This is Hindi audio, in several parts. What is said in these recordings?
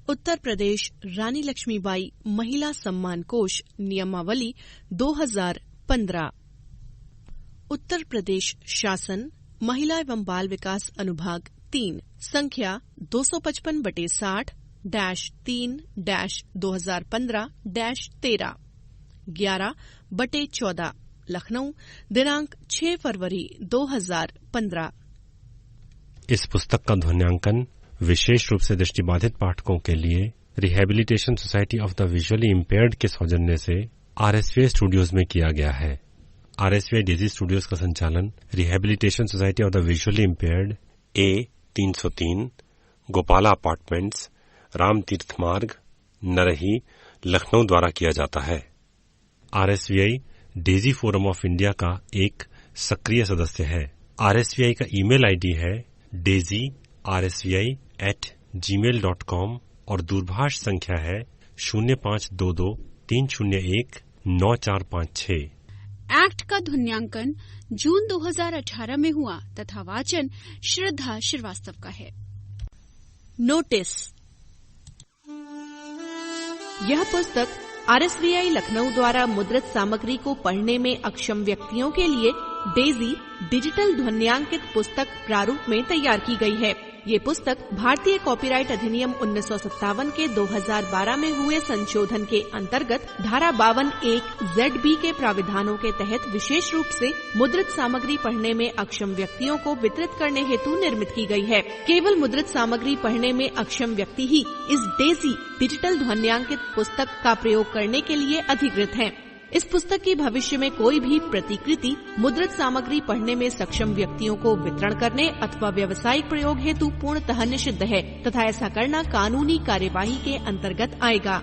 उत्तर प्रदेश रानी लक्ष्मीबाई महिला सम्मान कोष नियमावली 2015। उत्तर प्रदेश शासन महिला एवं बाल विकास अनुभाग 3 संख्या 255/3-2015-13 11/14 लखनऊ दिनांक 6 फरवरी 2015। इस पुस्तक का ध्वन्यांकन विशेष रूप से दृष्टिबाधित पाठकों के लिए rehabilitation society of the visually impaired के सौजन्य से आरएसवीआई स्टूडियोज में किया गया है। आरएसवीआई डेजी स्टूडियोज का संचालन rehabilitation society of the visually impaired A303 Gopala apartments Ram तीर्थ मार्ग नरही लखनऊ द्वारा किया जाता है। आरएसवीआई डेजी फोरम ऑफ इंडिया का एक सक्रिय सदस्य है। आरएसवीआई का ईमेल आईडी है daisyrsvi@gmail.com और दूरभाष संख्या है 0522-301-9456। एक्ट का ध्वन्यांकन जून 2018 में हुआ तथा वाचन श्रद्धा श्रीवास्तव का है। नोटिस। यह पुस्तक आरएसवीआई लखनऊ द्वारा मुद्रित सामग्री को पढ़ने में अक्षम व्यक्तियों के लिए डेजी डिजिटल ध्वन्यांकित पुस्तक प्रारूप में तैयार की गई है। ये पुस्तक भारतीय कॉपीराइट अधिनियम 1957 के 2012 में हुए संशोधन के अंतर्गत धारा 52(1)(ZB) के प्राविधानों के तहत विशेष रूप से मुद्रित सामग्री पढ़ने में अक्षम व्यक्तियों को वितरित करने हेतु निर्मित की गई है। केवल मुद्रित सामग्री पढ़ने में अक्षम व्यक्ति ही इस डेजी डिजिटल ध्वन्यांकित पुस्तक का प्रयोग करने के लिए अधिकृत हैं। इस पुस्तक की भविष्य में कोई भी प्रतिकृति मुद्रित सामग्री पढ़ने में सक्षम व्यक्तियों को वितरण करने अथवा व्यावसायिक प्रयोग हेतु पूर्णतः निषिद्ध है तथा ऐसा करना कानूनी कार्यवाही के अंतर्गत आएगा।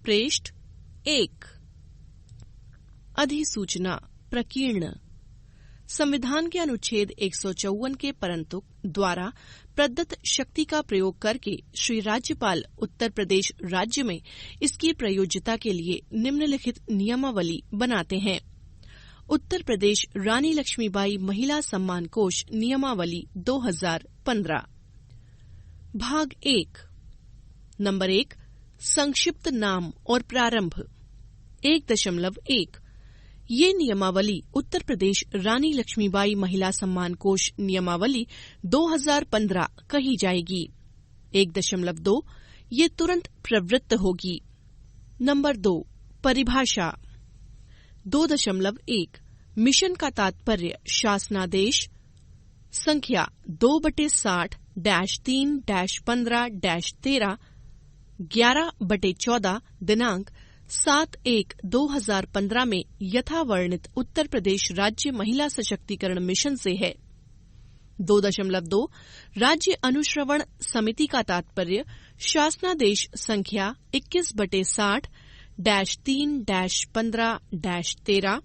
पृष्ठ 1। अधिसूचना प्रकीर्ण। संविधान के अनुच्छेद 154 के परंतु द्वारा प्रदत्त शक्ति का प्रयोग करके श्री राज्यपाल उत्तर प्रदेश राज्य में इसकी प्रयोज्यता के लिए निम्नलिखित नियमावली बनाते हैं। उत्तर प्रदेश रानी लक्ष्मीबाई महिला सम्मान कोष नियमावली 2015। भाग 1। नंबर 1 संक्षिप्त नाम और प्रारंभ। 1.1 ये नियमावली उत्तर प्रदेश रानी लक्ष्मीबाई महिला सम्मान कोष नियमावली 2015 कही जाएगी। 1.2 ये तुरंत प्रवृत्त होगी। नंबर 2 परिभाषा। 2.1 मिशन का तात्पर्य शासनादेश संख्या 2/60-3-15-13 11/14 दिनांक 7/1/2015 में यथावर्णित उत्तर प्रदेश राज्य महिला सशक्तिकरण मिशन से है। 2.2 राज्य अनुश्रवण समिति का तात्पर्य शासनादेश संख्या 21/60-3-15-13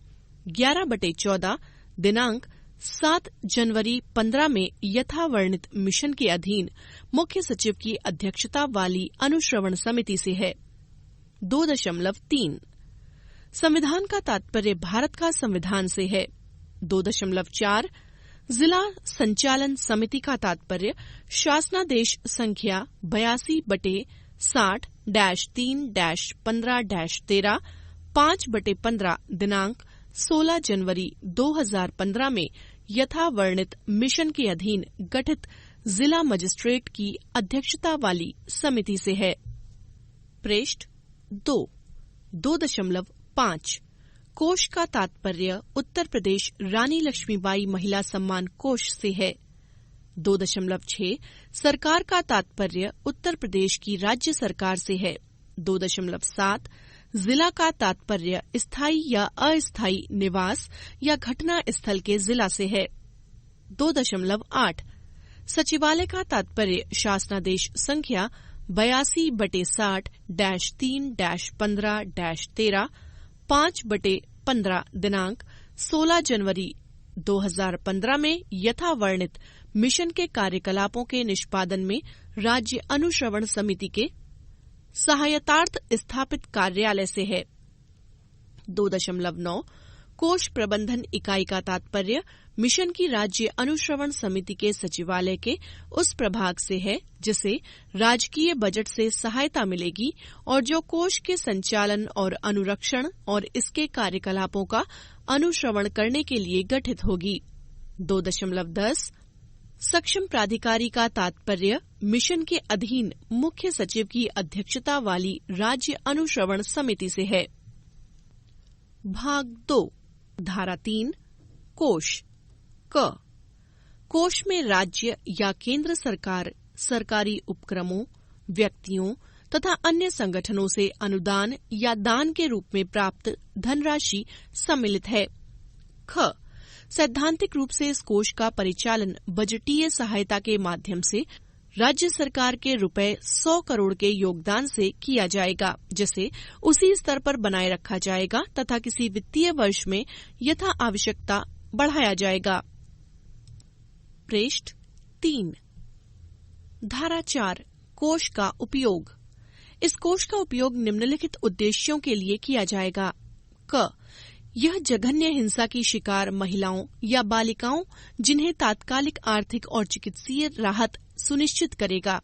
11/14 दिनांक 7 जनवरी 15 में यथावर्णित मिशन के अधीन मुख्य सचिव की अध्यक्षता वाली अनुश्रवण समिति से है। 2.3 संविधान का तात्पर्य भारत का संविधान से है। 2.4 जिला संचालन समिति का तात्पर्य शासनादेश संख्या 82/60-3-15-13 5/15 दिनांक 16 जनवरी 2015 में यथावर्णित मिशन के अधीन गठित जिला मजिस्ट्रेट की अध्यक्षता वाली समिति से है। पृष्ठ 2.5 कोष का तात्पर्य उत्तर प्रदेश रानी लक्ष्मीबाई महिला सम्मान कोष से है। 2.6 सरकार का तात्पर्य उत्तर प्रदेश की राज्य सरकार से है। 2.7 जिला का तात्पर्य स्थायी या अस्थायी निवास या घटना स्थल के जिला से है। 2.8 सचिवालय का तात्पर्य शासनादेश संख्या 82/60-3-15-13 5/15 दिनांक 16 जनवरी 2015 में यथावर्णित मिशन के कार्यकलापों के निष्पादन में राज्य अनुश्रवण समिति के सहायतार्थ स्थापित कार्यालय से है। 2.9 कोष प्रबंधन इकाई का तात्पर्य मिशन की राज्य अनुश्रवण समिति के सचिवालय के उस प्रभाग से है जिसे राजकीय बजट से सहायता मिलेगी और जो कोष के संचालन और अनुरक्षण और इसके कार्यकलापों का अनुश्रवण करने के लिए गठित होगी। 2.10 सक्षम प्राधिकारी का तात्पर्य मिशन के अधीन मुख्य सचिव की अध्यक्षता वाली राज्य अनुश्रवण समिति से है। भाग 2 धारा 3 कोष क कोष में राज्य या केंद्र सरकार सरकारी उपक्रमों, व्यक्तियों तथा अन्य संगठनों से अनुदान या दान के रूप में प्राप्त धनराशि सम्मिलित है। ख सैद्धांतिक रूप से इस कोष का परिचालन बजटीय सहायता के माध्यम से राज्य सरकार के रुपए 100 करोड़ के योगदान से किया जाएगा, जिसे उसी स्तर पर बनाए रखा जाएगा तथा किसी वित्तीय वर्ष में यथा आवश्यकता बढ़ाया जाएगा। पृष्ठ 3 धारा 4 कोष का उपयोग। इस कोष का उपयोग निम्नलिखित उद्देश्यों के लिए किया जाएगा। क यह जघन्य हिंसा की शिकार महिलाओं या बालिकाओं जिन्हें तात्कालिक आर्थिक और चिकित्सीय राहत सुनिश्चित करेगा।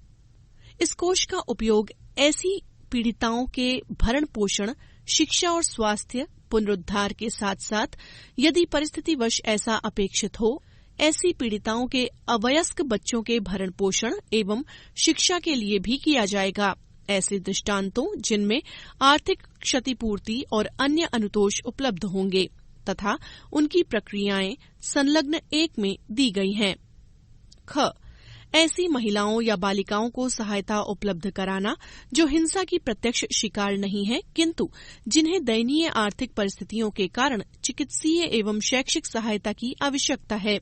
इस कोष का उपयोग ऐसी पीड़िताओं के भरण पोषण, शिक्षा और स्वास्थ्य पुनरुद्धार के साथ साथ यदि परिस्थितिवश ऐसा अपेक्षित हो, ऐसी पीड़िताओं के अवयस्क बच्चों के भरण पोषण एवं शिक्षा के लिए भी किया जाएगा। ऐसे दृष्टांतों जिनमें आर्थिक क्षतिपूर्ति और अन्य अनुतोष उपलब्ध होंगे तथा उनकी प्रक्रियाएं संलग्न 1 में दी गई हैं। ख ऐसी महिलाओं या बालिकाओं को सहायता उपलब्ध कराना जो हिंसा की प्रत्यक्ष शिकार नहीं है किंतु जिन्हें दयनीय आर्थिक परिस्थितियों के कारण चिकित्सीय एवं शैक्षिक सहायता की आवश्यकता है।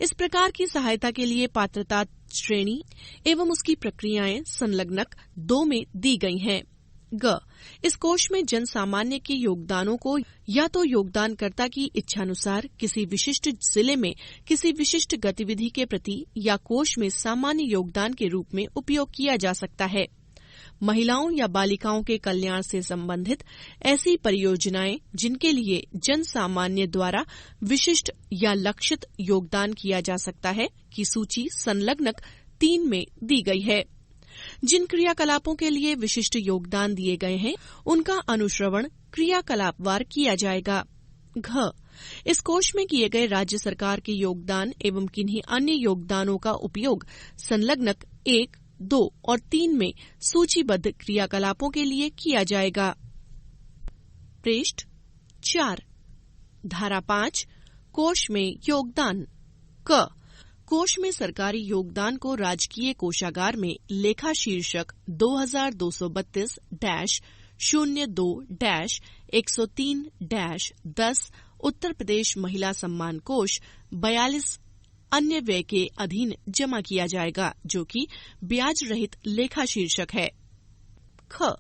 इस प्रकार की सहायता के लिए पात्रता श्रेणी एवं उसकी प्रक्रियाएं संलग्नक 2 में दी गई हैं। ग इस कोष में जन सामान्य के योगदानों को या तो योगदानकर्ता की इच्छानुसार किसी विशिष्ट जिले में किसी विशिष्ट गतिविधि के प्रति या कोष में सामान्य योगदान के रूप में उपयोग किया जा सकता है। महिलाओं या बालिकाओं के कल्याण से संबंधित ऐसी परियोजनाएं जिनके लिए जन सामान्य द्वारा विशिष्ट या लक्षित योगदान किया जा सकता है की सूची संलग्नक 3 में दी गई है। जिन क्रियाकलापों के लिए विशिष्ट योगदान दिए गए हैं उनका अनुश्रवण क्रियाकलापवार किया जाएगा। घ इस कोष में किए गए राज्य सरकार के योगदान एवं किन्हीं अन्य योगदानों का उपयोग संलग्नक 1, 2 और 3 में सूचीबद्ध क्रियाकलापों के लिए किया जाएगा। पृष्ठ 4 धारा 5 कोष में योगदान। क कोष में सरकारी योगदान को राजकीय कोषागार में लेखा शीर्षक 2232-02-103-10 उत्तर प्रदेश महिला सम्मान कोष 42 अन्य व्यय के अधीन जमा किया जाएगा, जो कि ब्याज रहित लेखा शीर्षक है। ख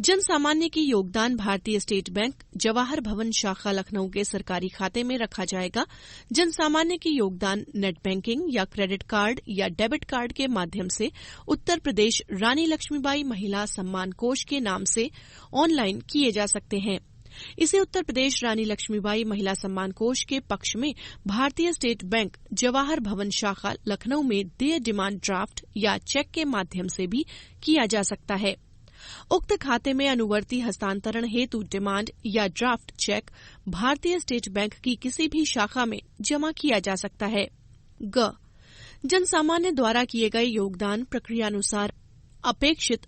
जन सामान्य के योगदान भारतीय स्टेट बैंक जवाहर भवन शाखा लखनऊ के सरकारी खाते में रखा जाएगा। जन सामान्य के योगदान नेट बैंकिंग या क्रेडिट कार्ड या डेबिट कार्ड के माध्यम से उत्तर प्रदेश रानी लक्ष्मीबाई महिला सम्मान कोष के नाम से ऑनलाइन किए जा सकते हैं। इसे उत्तर प्रदेश रानी लक्ष्मीबाई महिला सम्मान कोष के पक्ष में भारतीय स्टेट बैंक जवाहर भवन शाखा लखनऊ में देय डिमांड ड्राफ्ट या चेक के माध्यम से भी किया जा सकता है। उक्त खाते में अनुवर्ती हस्तांतरण हेतु डिमांड या ड्राफ्ट चेक भारतीय स्टेट बैंक की किसी भी शाखा में जमा किया जा सकता है। ग जन सामान्य द्वारा किए गए योगदान प्रक्रियानुसार अपेक्षित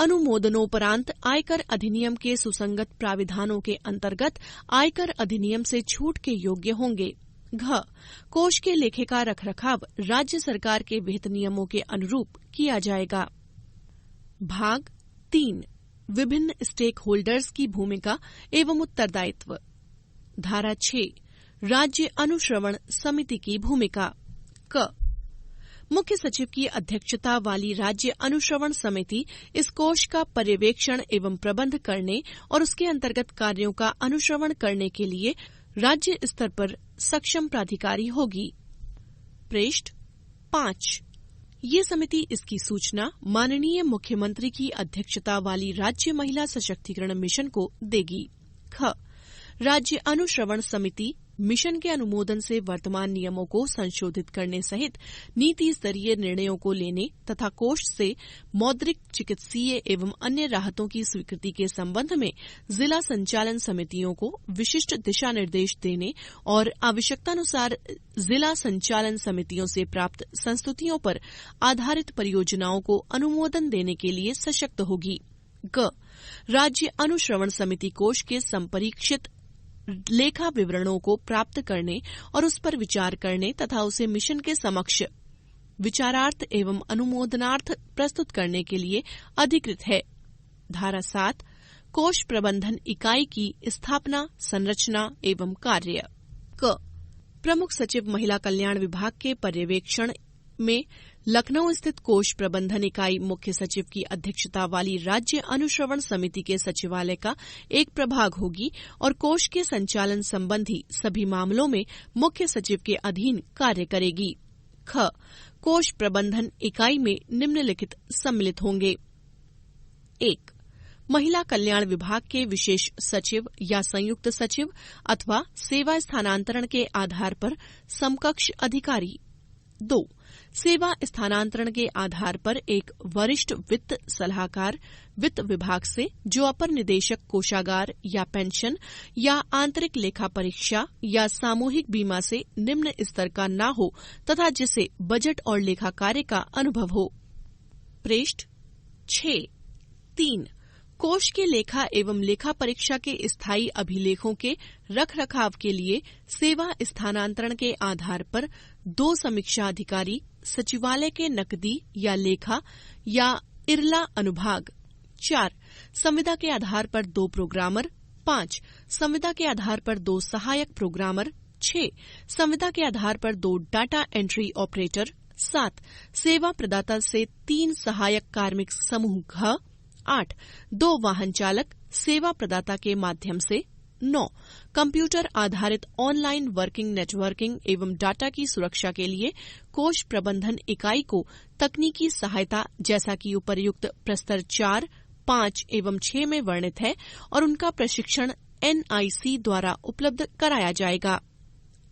अनुमोदनोपरांत आयकर अधिनियम के सुसंगत प्राविधानों के अंतर्गत आयकर अधिनियम से छूट के योग्य होंगे। घ कोष के लेखे का रखरखाव राज्य सरकार के विहित नियमों के अनुरूप किया जाएगा। भाग 3 विभिन्न स्टेक होल्डर्स की भूमिका एवं उत्तरदायित्व। धारा 6 राज्य अनुश्रवण समिति की भूमिका। क मुख्य सचिव की अध्यक्षता वाली राज्य अनुश्रवण समिति इस कोष का पर्यवेक्षण एवं प्रबंध करने और उसके अंतर्गत कार्यों का अनुश्रवण करने के लिए राज्य स्तर पर सक्षम प्राधिकारी होगी। पृष्ठ 5 ये समिति इसकी सूचना माननीय मुख्यमंत्री की अध्यक्षता वाली राज्य महिला सशक्तिकरण मिशन को देगी। ख राज्य अनुश्रवण समिति मिशन के अनुमोदन से वर्तमान नियमों को संशोधित करने सहित नीति स्तरीय निर्णयों को लेने तथा कोष से मौद्रिक, चिकित्सीय एवं अन्य राहतों की स्वीकृति के संबंध में जिला संचालन समितियों को विशिष्ट दिशा निर्देश देने और आवश्यकतानुसार जिला संचालन समितियों से प्राप्त संस्तुतियों पर आधारित परियोजनाओं को अनुमोदन देने के लिए सशक्त होगी। ग. राज्य अनुश्रवण समिति कोष के संपरीक्षित लेखा विवरणों को प्राप्त करने और उस पर विचार करने तथा उसे मिशन के समक्ष विचारार्थ एवं अनुमोदनार्थ प्रस्तुत करने के लिए अधिकृत है। धारा 7 कोष प्रबंधन इकाई की स्थापना, संरचना एवं कार्य। क. प्रमुख सचिव महिला कल्याण विभाग के पर्यवेक्षण में लखनऊ स्थित कोष प्रबंधन इकाई मुख्य सचिव की अध्यक्षता वाली राज्य अनुश्रवण समिति के सचिवालय का एक प्रभाग होगी और कोष के संचालन संबंधी सभी मामलों में मुख्य सचिव के अधीन कार्य करेगी। ख. कोष प्रबंधन इकाई में निम्नलिखित सम्मिलित होंगे। 1. महिला कल्याण विभाग के विशेष सचिव या संयुक्त सचिव अथवा सेवा स्थानांतरण के आधार पर समकक्ष अधिकारी। 2. सेवा स्थानांतरण के आधार पर एक वरिष्ठ वित्त सलाहकार वित्त विभाग से जो अपर निदेशक कोषागार या पेंशन या आंतरिक लेखा परीक्षा या सामूहिक बीमा से निम्न स्तर का न हो तथा जिसे बजट और लेखा कार्य का अनुभव हो। पृष्ठ 6(3) कोष के लेखा एवं लेखा परीक्षा के स्थायी अभिलेखों के रखरखाव के लिए सेवा स्थानांतरण के आधार पर 2 समीक्षा अधिकारी सचिवालय के नकदी या लेखा या इरला अनुभाग। 4. संविदा के आधार पर 2 प्रोग्रामर। 5. संविदा के आधार पर 2 सहायक प्रोग्रामर। 6. संविदा के आधार पर 2 डाटा एंट्री ऑपरेटर। 7. सेवा प्रदाता से 3 सहायक कार्मिक समूह घ। 8. 2 वाहन चालक सेवा प्रदाता के माध्यम से। 9. कंप्यूटर आधारित ऑनलाइन वर्किंग नेटवर्किंग एवं डाटा की सुरक्षा के लिए कोष प्रबंधन इकाई को तकनीकी सहायता जैसा कि उपर्युक्त प्रस्तर 4, 5 एवं 6 में वर्णित है और उनका प्रशिक्षण NIC द्वारा उपलब्ध कराया जाएगा।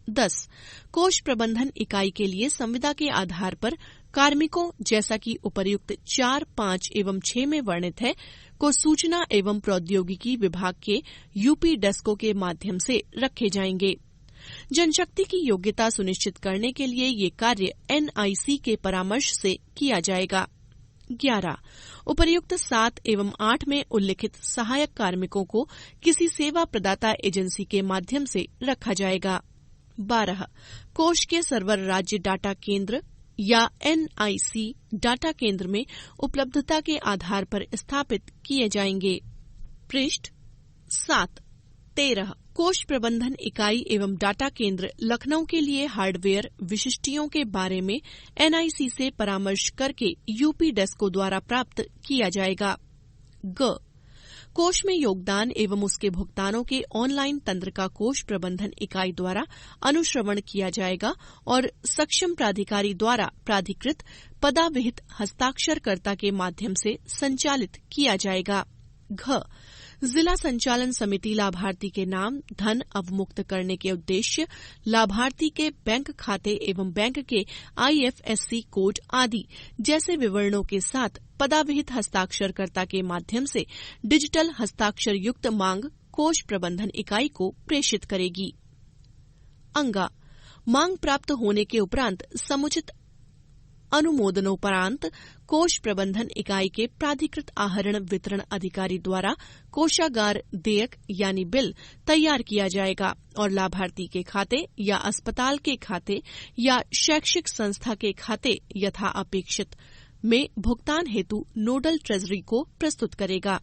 10. कोष प्रबंधन इकाई के लिए संविदा के आधार पर कार्मिकों जैसा कि उपर्युक्त 4, 5 एवं 6 में वर्णित है को सूचना एवं प्रौद्योगिकी विभाग के यूपी डेस्को के माध्यम से रखे जाएंगे। जनशक्ति की योग्यता सुनिश्चित करने के लिए ये कार्य NIC के परामर्श से किया जाएगा। 11. उपर्युक्त 7 एवं 8 में उल्लिखित सहायक कार्मिकों को किसी सेवा प्रदाता एजेंसी के माध्यम से रखा जाएगा। 12. कोष के सर्वर राज्य डाटा केंद्र या NIC डाटा केंद्र में उपलब्धता के आधार पर स्थापित किए जाएंगे। पृष्ठ 7(13) कोष प्रबंधन इकाई एवं डाटा केंद्र लखनऊ के लिए हार्डवेयर विशिष्टियों के बारे में NIC से परामर्श करके यूपी डेस्को द्वारा प्राप्त किया जाएगा। ग. कोष में योगदान एवं उसके भुगतानों के ऑनलाइन तंत्र का कोष प्रबंधन इकाई द्वारा अनुश्रवण किया जाएगा और सक्षम प्राधिकारी द्वारा प्राधिकृत पदाविहित हस्ताक्षरकर्ता के माध्यम से संचालित किया जाएगा। घ. जिला संचालन समिति लाभार्थी के नाम, धन अवमुक्त करने के उद्देश्य, लाभार्थी के बैंक खाते एवं बैंक के IFSC कोड आदि जैसे विवरणों के साथ पदाविहित हस्ताक्षरकर्ता के माध्यम से डिजिटल हस्ताक्षर युक्त मांग कोष प्रबंधन इकाई को प्रेषित करेगी। अंगा. मांग प्राप्त होने के उपरांत समुचित अनुमोदनोपरांत कोष प्रबंधन इकाई के प्राधिकृत आहरण वितरण अधिकारी द्वारा कोषागार देयक यानी बिल तैयार किया जाएगा और लाभार्थी के खाते या अस्पताल के खाते या शैक्षिक संस्था के खाते यथा अपेक्षित में भुगतान हेतु नोडल ट्रेजरी को प्रस्तुत करेगा।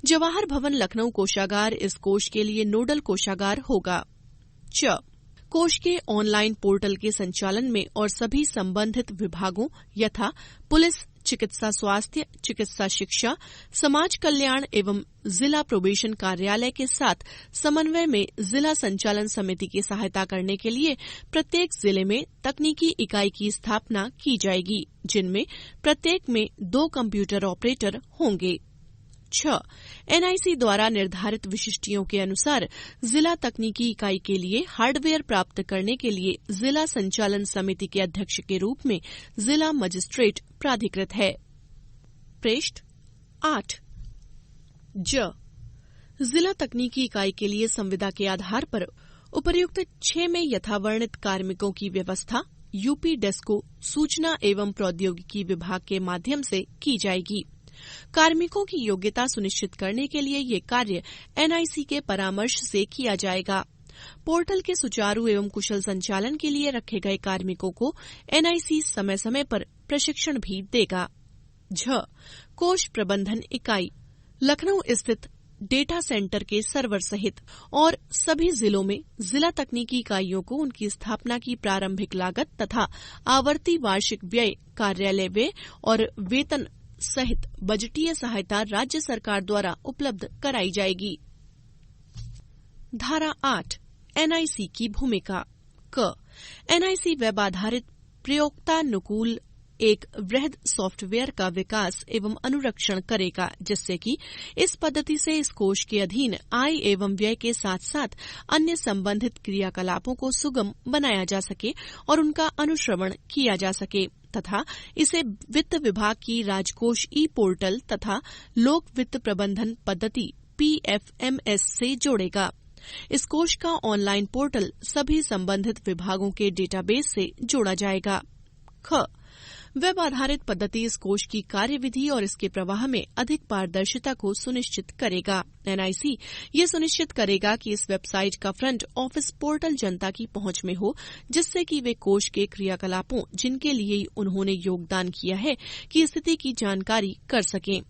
जवाहर भवन लखनऊ कोषागार इस कोष के लिए नोडल कोषागार होगा। च. कोष के ऑनलाइन पोर्टल के संचालन में और सभी संबंधित विभागों यथा पुलिस, चिकित्सा स्वास्थ्य, चिकित्सा शिक्षा, समाज कल्याण एवं जिला प्रोबेशन कार्यालय के साथ समन्वय में जिला संचालन समिति की सहायता करने के लिए प्रत्येक जिले में तकनीकी इकाई की स्थापना की जाएगी, जिनमें प्रत्येक में 2 कंप्यूटर ऑपरेटर होंगे। 6. एनआईसी द्वारा निर्धारित विशिष्टियों के अनुसार जिला तकनीकी इकाई के लिए हार्डवेयर प्राप्त करने के लिए जिला संचालन समिति के अध्यक्ष के रूप में जिला मजिस्ट्रेट प्राधिकृत है। पृष्ठ 8। जिला तकनीकी इकाई के लिए संविदा के आधार पर उपर्युक्त 6 में यथावर्णित कार्मिकों की व्यवस्था यूपी डेस्को सूचना एवं प्रौद्योगिकी विभाग के माध्यम से की जाएगी। कार्मिकों की योग्यता सुनिश्चित करने के लिए ये कार्य एनआईसी के परामर्श से किया जाएगा। पोर्टल के सुचारू एवं कुशल संचालन के लिए रखे गए कार्मिकों को एनआईसी समय समय पर प्रशिक्षण भी देगा। कोष प्रबंधन इकाई लखनऊ स्थित डेटा सेंटर के सर्वर सहित और सभी जिलों में जिला तकनीकी इकाइयों को उनकी स्थापना की प्रारंभिक लागत तथा आवर्ती वार्षिक व्यय, कार्यालय व्यय और वेतन सहित बजटीय सहायता राज्य सरकार द्वारा उपलब्ध कराई जाएगी। धारा 8 एनआईसी की भूमिका। एनआईसी वेब आधारित प्रयोक्तानुकूल एक वृहद सॉफ्टवेयर का विकास एवं अनुरक्षण करेगा, जिससे कि इस पद्धति से इस कोष के अधीन आय एवं व्यय के साथ साथ अन्य संबंधित क्रियाकलापों को सुगम बनाया जा सके और उनका अनुश्रवण किया जा सके तथा इसे वित्त विभाग की राजकोष ई पोर्टल तथा लोक वित्त प्रबंधन पद्धति PFMS से जोड़ेगा। इस कोष का ऑनलाइन पोर्टल सभी संबंधित विभागों के डेटाबेस से जोड़ा जाएगा। वेब आधारित पद्धति इस कोष की कार्यविधि और इसके प्रवाह में अधिक पारदर्शिता को सुनिश्चित करेगा। एनआईसी ये सुनिश्चित करेगा कि इस वेबसाइट का फ्रंट ऑफिस पोर्टल जनता की पहुंच में हो, जिससे कि वे कोष के क्रियाकलापों जिनके लिए उन्होंने योगदान किया है की स्थिति की जानकारी कर सकें।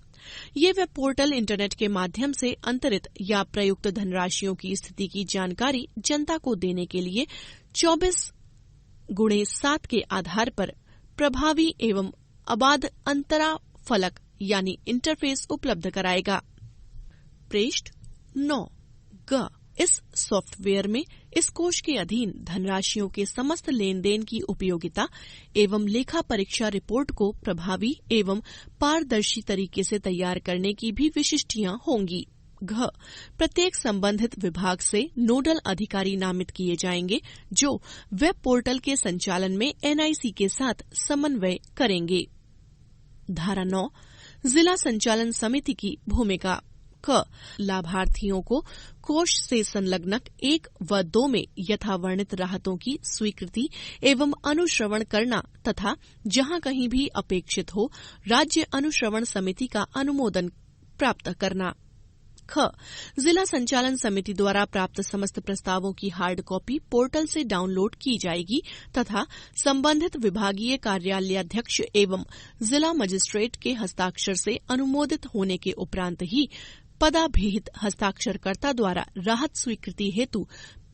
ये वेब पोर्टल इंटरनेट के माध्यम से अंतरित या प्रयुक्त धनराशियों की स्थिति की जानकारी जनता को देने के लिए 24x7 के आधार पर प्रभावी एवं अबाध अंतरा फलक यानी इंटरफेस उपलब्ध कराएगा। पृष्ठ 9 इस सॉफ्टवेयर में इस कोष के अधीन धनराशियों के समस्त लेन देन की उपयोगिता एवं लेखा परीक्षा रिपोर्ट को प्रभावी एवं पारदर्शी तरीके से तैयार करने की भी विशिष्टियां होंगी। प्रत्येक संबंधित विभाग से नोडल अधिकारी नामित किए जाएंगे जो वेब पोर्टल के संचालन में एनआईसी के साथ समन्वय करेंगे। धारा 9 जिला संचालन समिति की भूमिका। लाभार्थियों को कोष से संलग्न 1 व 2 में यथावर्णित राहतों की स्वीकृति एवं अनुश्रवण करना तथा जहां कहीं भी अपेक्षित हो राज्य अनुश्रवण समिति का अनुमोदन प्राप्त करना। जिला संचालन समिति द्वारा प्राप्त समस्त प्रस्तावों की हार्ड कॉपी पोर्टल से डाउनलोड की जाएगी तथा संबंधित विभागीय कार्यालयाध्यक्ष एवं जिला मजिस्ट्रेट के हस्ताक्षर से अनुमोदित होने के उपरांत ही पदाभिहित हस्ताक्षरकर्ता द्वारा राहत स्वीकृति हेतु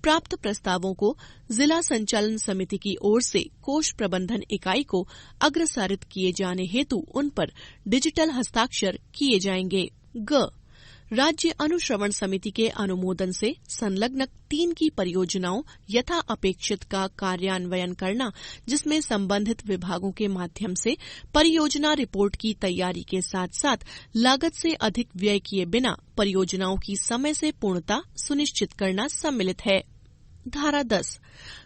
प्राप्त प्रस्तावों को जिला संचालन समिति की ओर से कोष प्रबंधन इकाई को अग्रसारित किए जाने हेतु उन पर डिजिटल हस्ताक्षर किए जाएंगे। राज्य अनुश्रवण समिति के अनुमोदन से संलग्न 3 की परियोजनाओं यथा अपेक्षित का कार्यान्वयन करना, जिसमें संबंधित विभागों के माध्यम से परियोजना रिपोर्ट की तैयारी के साथ साथ लागत से अधिक व्यय किए बिना परियोजनाओं की समय से पूर्णता सुनिश्चित करना सम्मिलित है। धारा 10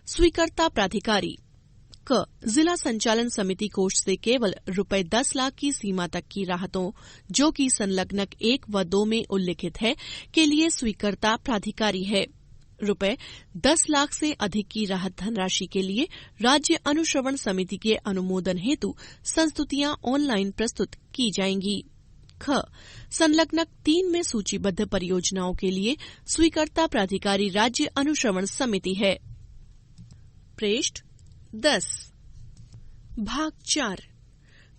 स्वीकर्ता प्राधिकारी। जिला संचालन समिति कोष से केवल ₹10 लाख की सीमा तक की राहतों जो कि संलग्नक 1 व 2 में उल्लिखित है के लिए स्वीकर्ता प्राधिकारी है। ₹10 लाख से अधिक की राहत धनराशि के लिए राज्य अनुश्रवण समिति के अनुमोदन हेतु संस्तुतियां ऑनलाइन प्रस्तुत की जाएंगी। संलग्नक 3 में सूचीबद्ध परियोजनाओं के लिए स्वीकर्ता प्राधिकारी राज्य अनुश्रवण समिति है। पृष्ठ 10 भाग 4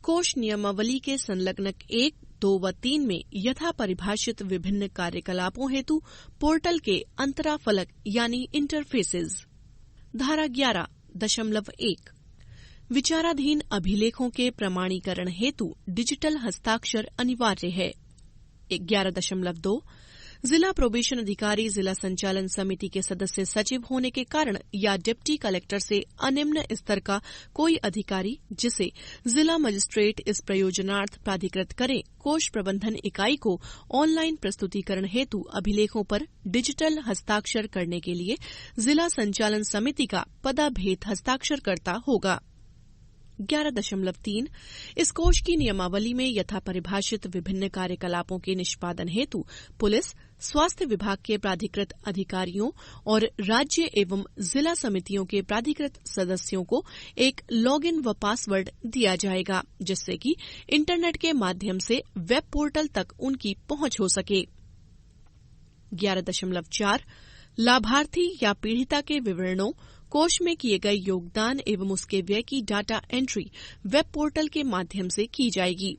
कोष नियमावली के संलग्नक 1, 2 व 3 में यथा परिभाषित विभिन्न कार्यकलापों हेतु पोर्टल के अंतराफलक यानी इंटरफेसेस। धारा 11.1 विचाराधीन अभिलेखों के प्रमाणीकरण हेतु डिजिटल हस्ताक्षर अनिवार्य है। 11.2 जिला प्रोबेशन अधिकारी जिला संचालन समिति के सदस्य सचिव होने के कारण या डिप्टी कलेक्टर से अनिम्न स्तर का कोई अधिकारी जिसे जिला मजिस्ट्रेट इस प्रयोजनार्थ प्राधिकृत करे, कोष प्रबंधन इकाई को ऑनलाइन प्रस्तुतिकरण हेतु अभिलेखों पर डिजिटल हस्ताक्षर करने के लिए जिला संचालन समिति का पदाभेद हस्ताक्षरकर्ता होगा। 11.3 इस कोष की नियमावली में यथा परिभाषित विभिन्न कार्यकलापों के निष्पादन हेतु पुलिस, स्वास्थ्य विभाग के प्राधिकृत अधिकारियों और राज्य एवं जिला समितियों के प्राधिकृत सदस्यों को एक लॉगिन व पासवर्ड दिया जाएगा, जिससे कि इंटरनेट के माध्यम से वेब पोर्टल तक उनकी पहुंच हो सके। 11.4 लाभार्थी या पीड़िता के विवरणों, कोष में किए गए योगदान एवं उसके व्यय की डाटा एंट्री वेब पोर्टल के माध्यम से की जाएगी।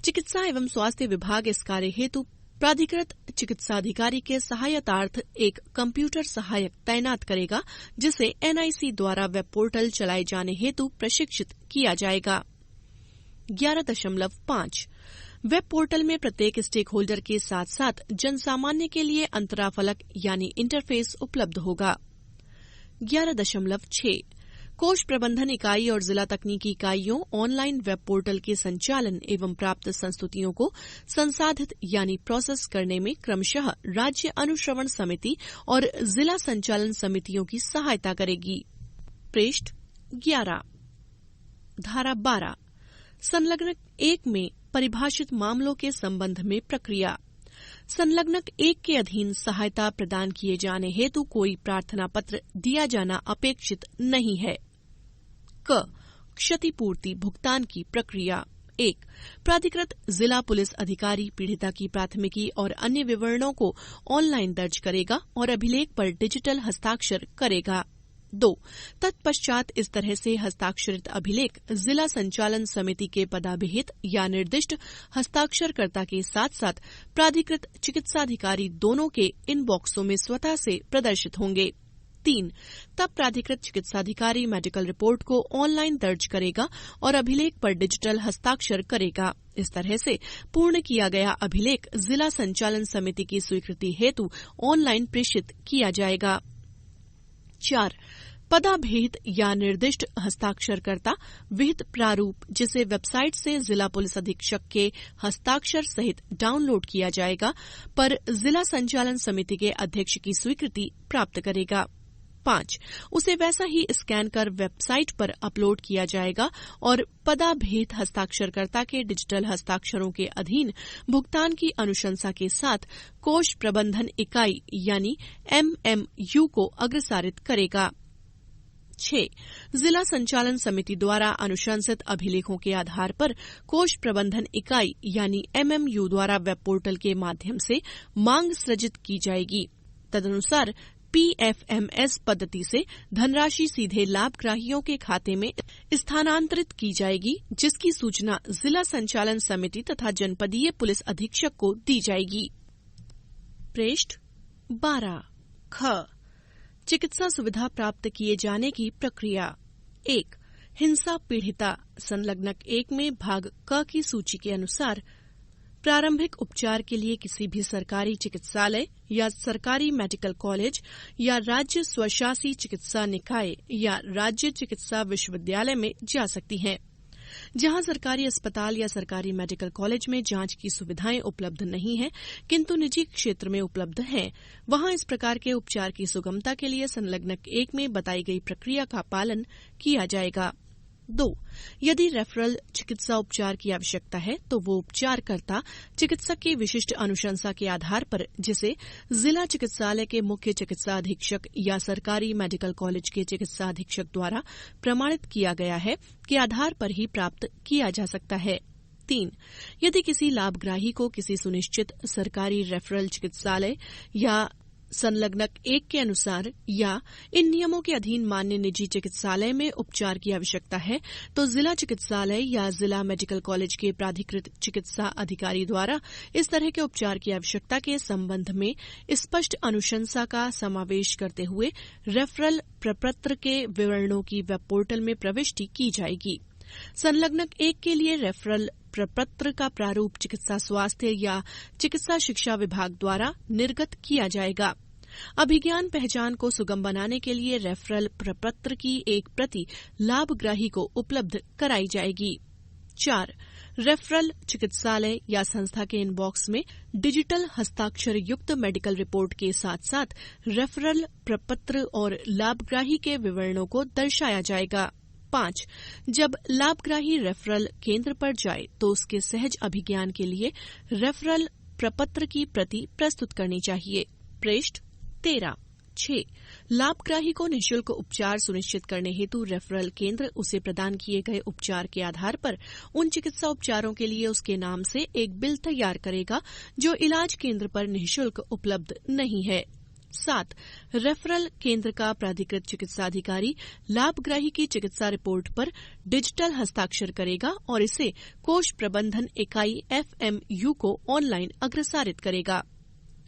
चिकित्सा एवं स्वास्थ्य विभाग इस कार्य हेतु प्राधिकृत चिकित्साधिकारी के सहायतार्थ एक कंप्यूटर सहायक तैनात करेगा, जिसे एनआईसी द्वारा वेब पोर्टल चलाए जाने हेतु प्रशिक्षित किया जाएगा। 11.5 वेब पोर्टल में प्रत्येक स्टेक होल्डर के साथ साथ जनसामान्य के लिए अंतराफलक यानी इंटरफेस उपलब्ध होगा। 11.6 कोष प्रबंधन इकाई और जिला तकनीकी इकाइयों ऑनलाइन वेब पोर्टल के संचालन एवं प्राप्त संस्तुतियों को संसाधित यानी प्रोसेस करने में क्रमशः राज्य अनुश्रवण समिति और जिला संचालन समितियों की सहायता करेगी। पृष्ठ 11 धारा 12 संलग्नक 1 में परिभाषित मामलों के संबंध में प्रक्रिया। संलग्नक 1 के अधीन सहायता प्रदान किए जाने हेतु कोई प्रार्थना पत्र दिया जाना अपेक्षित नहीं है। क क्षतिपूर्ति भुगतान की प्रक्रिया। 1 प्राधिकृत जिला पुलिस अधिकारी पीड़िता की प्राथमिकी और अन्य विवरणों को ऑनलाइन दर्ज करेगा और अभिलेख पर डिजिटल हस्ताक्षर करेगा। 2 तत्पश्चात इस तरह से हस्ताक्षरित अभिलेख जिला संचालन समिति के पदाभिहित या निर्दिष्ट हस्ताक्षरकर्ता के साथ साथ प्राधिकृत चिकित्साधिकारी दोनों के इनबॉक्सों में स्वतः से प्रदर्शित होंगे। 3 तब प्राधिकृत चिकित्साधिकारी मेडिकल रिपोर्ट को ऑनलाइन दर्ज करेगा और अभिलेख पर डिजिटल हस्ताक्षर करेगा। इस तरह से पूर्ण किया गया अभिलेख जिला संचालन समिति की स्वीकृति हेतु ऑनलाइन प्रेषित किया जाएगा। 4 पदाभेद या निर्दिष्ट हस्ताक्षरकर्ता विहित प्रारूप जिसे वेबसाइट से जिला पुलिस अधीक्षक के हस्ताक्षर सहित डाउनलोड किया जाएगा पर जिला संचालन समिति के अध्यक्ष की स्वीकृति प्राप्त करेगा। 5 उसे वैसा ही स्कैन कर वेबसाइट पर अपलोड किया जाएगा और पदाभेद हस्ताक्षरकर्ता के डिजिटल हस्ताक्षरों के अधीन भुगतान की अनुशंसा के साथ कोष प्रबंधन इकाई यानी MMU को अग्रसारित करेगा। 6 जिला संचालन समिति द्वारा अनुशंसित अभिलेखों के आधार पर कोष प्रबंधन इकाई यानी MMU द्वारा वेब पोर्टल के माध्यम से मांग सृजित की जाएगी। तदनुसार PFMS पद्धति से धनराशि सीधे लाभग्राहियों के खाते में स्थानांतरित की जाएगी, जिसकी सूचना जिला संचालन समिति तथा जनपदीय पुलिस अधीक्षक को दी जाएगी। पृष्ठ 12 ख चिकित्सा सुविधा प्राप्त किए जाने की प्रक्रिया। 1 हिंसा पीड़िता संलग्नक 1 में भाग क की सूची के अनुसार प्रारंभिक उपचार के लिए किसी भी सरकारी चिकित्सालय या सरकारी मेडिकल कॉलेज या राज्य स्वशासी चिकित्सा निकाय या राज्य चिकित्सा विश्वविद्यालय में जा सकती हैं। जहां सरकारी अस्पताल या सरकारी मेडिकल कॉलेज में जांच की सुविधाएं उपलब्ध नहीं हैं, किंतु निजी क्षेत्र में उपलब्ध हैं, वहां इस प्रकार के उपचार की सुगमता के लिए संलग्नक 1 में बताई गई प्रक्रिया का पालन किया जाएगा। 2 यदि रेफरल चिकित्सा उपचार की आवश्यकता है तो वो उपचारकर्ता चिकित्सक की विशिष्ट अनुशंसा के आधार पर, जिसे जिला चिकित्सालय के मुख्य चिकित्सा अधीक्षक या सरकारी मेडिकल कॉलेज के चिकित्सा अधीक्षक द्वारा प्रमाणित किया गया है, के आधार पर ही प्राप्त किया जा सकता है। 3 यदि किसी लाभग्राही को किसी सुनिश्चित सरकारी रेफरल चिकित्सालय या संलग्नक 1 के अनुसार या इन नियमों के अधीन मान्य निजी चिकित्सालय में उपचार की आवश्यकता है तो जिला चिकित्सालय या जिला मेडिकल कॉलेज के प्राधिकृत चिकित्सा अधिकारी द्वारा इस तरह के उपचार की आवश्यकता के संबंध में स्पष्ट अनुशंसा का समावेश करते हुए रेफरल प्रपत्र के विवरणों की वेब पोर्टल में प्रविष्टि की जाएगी। संलग्नक 1 के लिए रेफरल प्रपत्र का प्रारूप चिकित्सा स्वास्थ्य या चिकित्सा शिक्षा विभाग द्वारा निर्गत किया जाएगा। अभिज्ञान पहचान को सुगम बनाने के लिए रेफरल प्रपत्र की एक प्रति लाभग्राही को उपलब्ध कराई जाएगी। 4. रेफरल चिकित्सालय या संस्था के इनबॉक्स में डिजिटल हस्ताक्षर युक्त मेडिकल रिपोर्ट के साथ साथ रेफरल प्रपत्र और लाभग्राही के विवरणों को दर्शाया जाएगा। 5. जब लाभग्राही रेफरल केंद्र पर जाए तो उसके सहज अभिज्ञान के लिए रेफरल प्रपत्र की प्रति प्रस्तुत करनी चाहिए। पृष्ठ 13। 6. लाभग्राही को निःशुल्क उपचार सुनिश्चित करने हेतु रेफरल केंद्र उसे प्रदान किए गए उपचार के आधार पर उन चिकित्सा उपचारों के लिए उसके नाम से एक बिल तैयार करेगा जो इलाज केंद्र पर निःशुल्क उपलब्ध नहीं है। 7. रेफरल केंद्र का प्राधिकृत चिकित्सा अधिकारी लाभग्राही की चिकित्सा रिपोर्ट पर डिजिटल हस्ताक्षर करेगा और इसे कोष प्रबंधन इकाई FMU को ऑनलाइन अग्रसारित करेगा।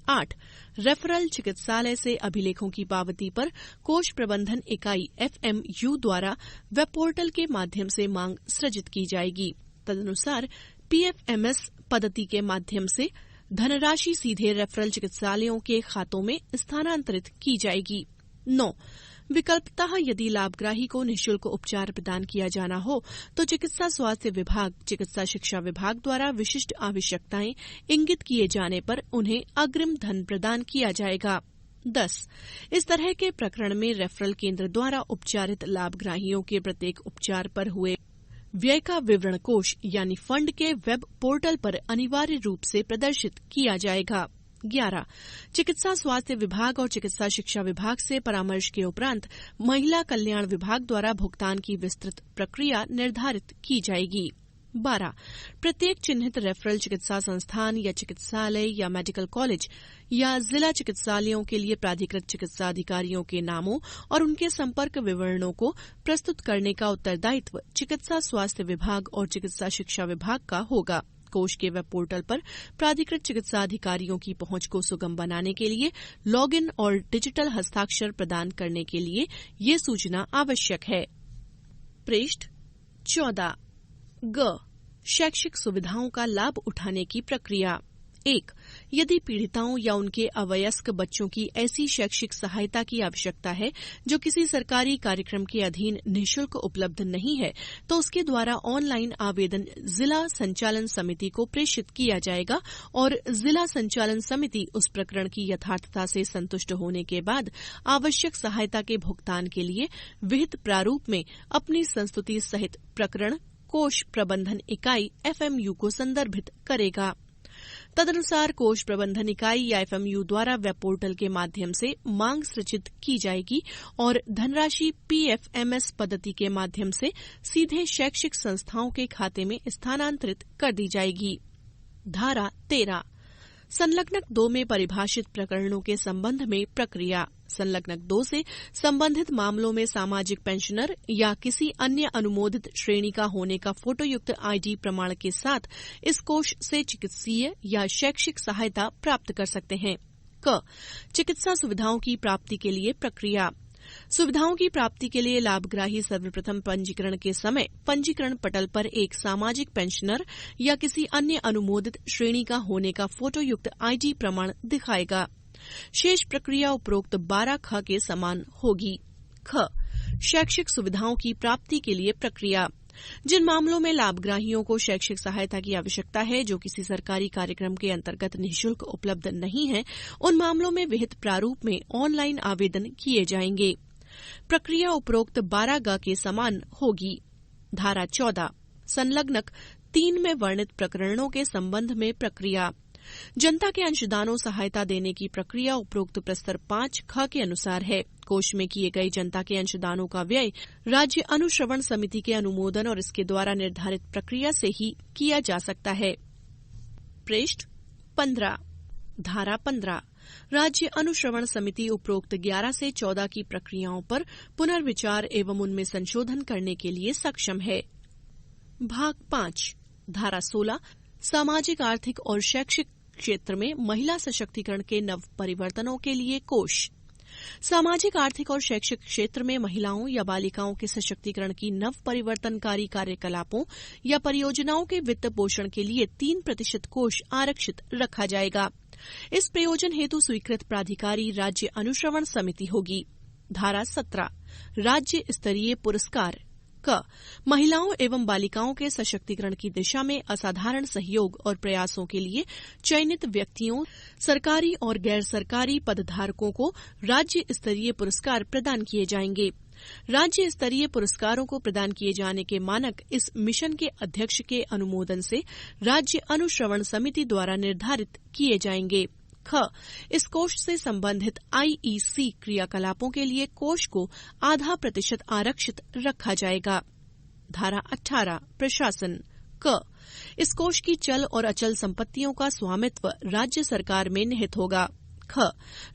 8. रेफरल चिकित्सालय से अभिलेखों की पावती पर कोष प्रबंधन इकाई FMU द्वारा वेब पोर्टल के माध्यम से मांग सृजित की जाएगी। तदनुसार PFMS पद्धति के माध्यम से धनराशि सीधे रेफरल चिकित्सालयों के खातों में स्थानांतरित की जाएगी। 9. विकल्पतः यदि लाभग्राही को निःशुल्क उपचार प्रदान किया जाना हो तो चिकित्सा स्वास्थ्य विभाग, चिकित्सा शिक्षा विभाग द्वारा विशिष्ट आवश्यकताएं इंगित किए जाने पर उन्हें अग्रिम धन प्रदान किया जाएगा। 10. इस तरह के प्रकरण में रेफरल केंद्र द्वारा उपचारित लाभग्राहियों के प्रत्येक उपचार पर हुए व्यय का विवरण कोष यानी फंड के वेब पोर्टल पर अनिवार्य रूप से प्रदर्शित किया जाएगा। 11. चिकित्सा स्वास्थ्य विभाग और चिकित्सा शिक्षा विभाग से परामर्श के उपरांत महिला कल्याण विभाग द्वारा भुगतान की विस्तृत प्रक्रिया निर्धारित की जाएगी। 12. प्रत्येक चिन्हित रेफरल चिकित्सा संस्थान या चिकित्सालय या मेडिकल कॉलेज या जिला चिकित्सालयों के लिए प्राधिकृत चिकित्सा अधिकारियों के नामों और उनके संपर्क विवरणों को प्रस्तुत करने का उत्तरदायित्व चिकित्सा स्वास्थ्य विभाग और चिकित्सा शिक्षा विभाग का होगा। कोष के वेब पोर्टल पर प्राधिकृत चिकित्सा अधिकारियों की पहुंच को सुगम बनाने के लिए लॉगिन और डिजिटल हस्ताक्षर प्रदान करने के लिए ये सूचना आवश्यक है। पृष्ठ 14। ग. शैक्षिक सुविधाओं का लाभ उठाने की प्रक्रिया। 1. यदि पीड़िताओं या उनके अवयस्क बच्चों की ऐसी शैक्षिक सहायता की आवश्यकता है जो किसी सरकारी कार्यक्रम के अधीन निःशुल्क उपलब्ध नहीं है तो उसके द्वारा ऑनलाइन आवेदन जिला संचालन समिति को प्रेषित किया जाएगा और जिला संचालन समिति उस प्रकरण की यथार्थता से संतुष्ट होने के बाद आवश्यक सहायता के भुगतान के लिए विहित प्रारूप में अपनी संस्तुति सहित प्रकरण कोष प्रबंधन इकाई FMU को संदर्भित करेगा। तदनुसार कोष प्रबंधन इकाई या FMU द्वारा वेब पोर्टल के माध्यम से मांग सृजित की जाएगी और धनराशि PFMS पद्धति के माध्यम से सीधे शैक्षिक संस्थाओं के खाते में स्थानांतरित कर दी जाएगी। धारा 13. संलग्नक 2 में परिभाषित प्रकरणों के संबंध में प्रक्रिया। संलग्नक 2 से संबंधित मामलों में सामाजिक पेंशनर या किसी अन्य अनुमोदित श्रेणी का होने का फोटोयुक्त ID प्रमाण के साथ इस कोष से चिकित्सीय या शैक्षिक सहायता प्राप्त कर सकते हैं। क. चिकित्सा सुविधाओं की प्राप्ति के लिए प्रक्रिया। सुविधाओं की प्राप्ति के लिए लाभग्राही सर्वप्रथम पंजीकरण के समय पंजीकरण पटल पर एक सामाजिक पेंशनर या किसी अन्य अनुमोदित श्रेणी का होने का फोटोयुक्त ID प्रमाण दिखाएगा। शेष प्रक्रिया उपरोक्त 12 ख के समान होगी। ख. शैक्षिक सुविधाओं की प्राप्ति के लिए प्रक्रिया। जिन मामलों में लाभग्राहियों को शैक्षिक सहायता की आवश्यकता है जो किसी सरकारी कार्यक्रम के अंतर्गत निःशुल्क उपलब्ध नहीं है उन मामलों में विहित प्रारूप में ऑनलाइन आवेदन किए जाएंगे। प्रक्रिया उपरोक्त 12 ग के समान होगी। धारा 14. संलग्नक 3 में वर्णित प्रकरणों के संबंध में प्रक्रिया। जनता के अंशदानों सहायता देने की प्रक्रिया उपरोक्त प्रस्तर 5 ख के अनुसार है। कोष में किए गए जनता के अंशदानों का व्यय राज्य अनुश्रवण समिति के अनुमोदन और इसके द्वारा निर्धारित प्रक्रिया से ही किया जा सकता है। पृष्ठ 15. धारा 15. राज्य अनुश्रवण समिति उपरोक्त 11 से 14 की प्रक्रियाओं पर पुनर्विचार एवं उनमें संशोधन करने के लिए सक्षम है। भाग 5. धारा 16. सामाजिक, आर्थिक और शैक्षिक क्षेत्र में महिला सशक्तिकरण के नव परिवर्तनों के लिए कोष। सामाजिक, आर्थिक और शैक्षिक क्षेत्र में महिलाओं या बालिकाओं के सशक्तिकरण की नव परिवर्तनकारी कार्यकलापों या परियोजनाओं के वित्त पोषण के लिए 3% कोष आरक्षित रखा जाएगा। इस प्रयोजन हेतु स्वीकृत प्राधिकारी राज्य अनुश्रवण समिति होगी। धारा 17 राज्य स्तरीय पुरस्कार क महिलाओं एवं बालिकाओं के सशक्तिकरण की दिशा में असाधारण सहयोग और प्रयासों के लिए चयनित व्यक्तियों, सरकारी और गैर सरकारी पदधारकों को राज्य स्तरीय पुरस्कार प्रदान किए जाएंगे। राज्य स्तरीय पुरस्कारों को प्रदान किए जाने के मानक इस मिशन के अध्यक्ष के अनुमोदन से राज्य अनुश्रवण समिति द्वारा निर्धारित किए जाएंगे। ख इस कोष से संबंधित आईईसी क्रियाकलापों के लिए कोष को 0.5% आरक्षित रखा जाएगा। धारा 18 प्रशासन क इस कोष की चल और अचल संपत्तियों का स्वामित्व राज्य सरकार में निहित होगा। ख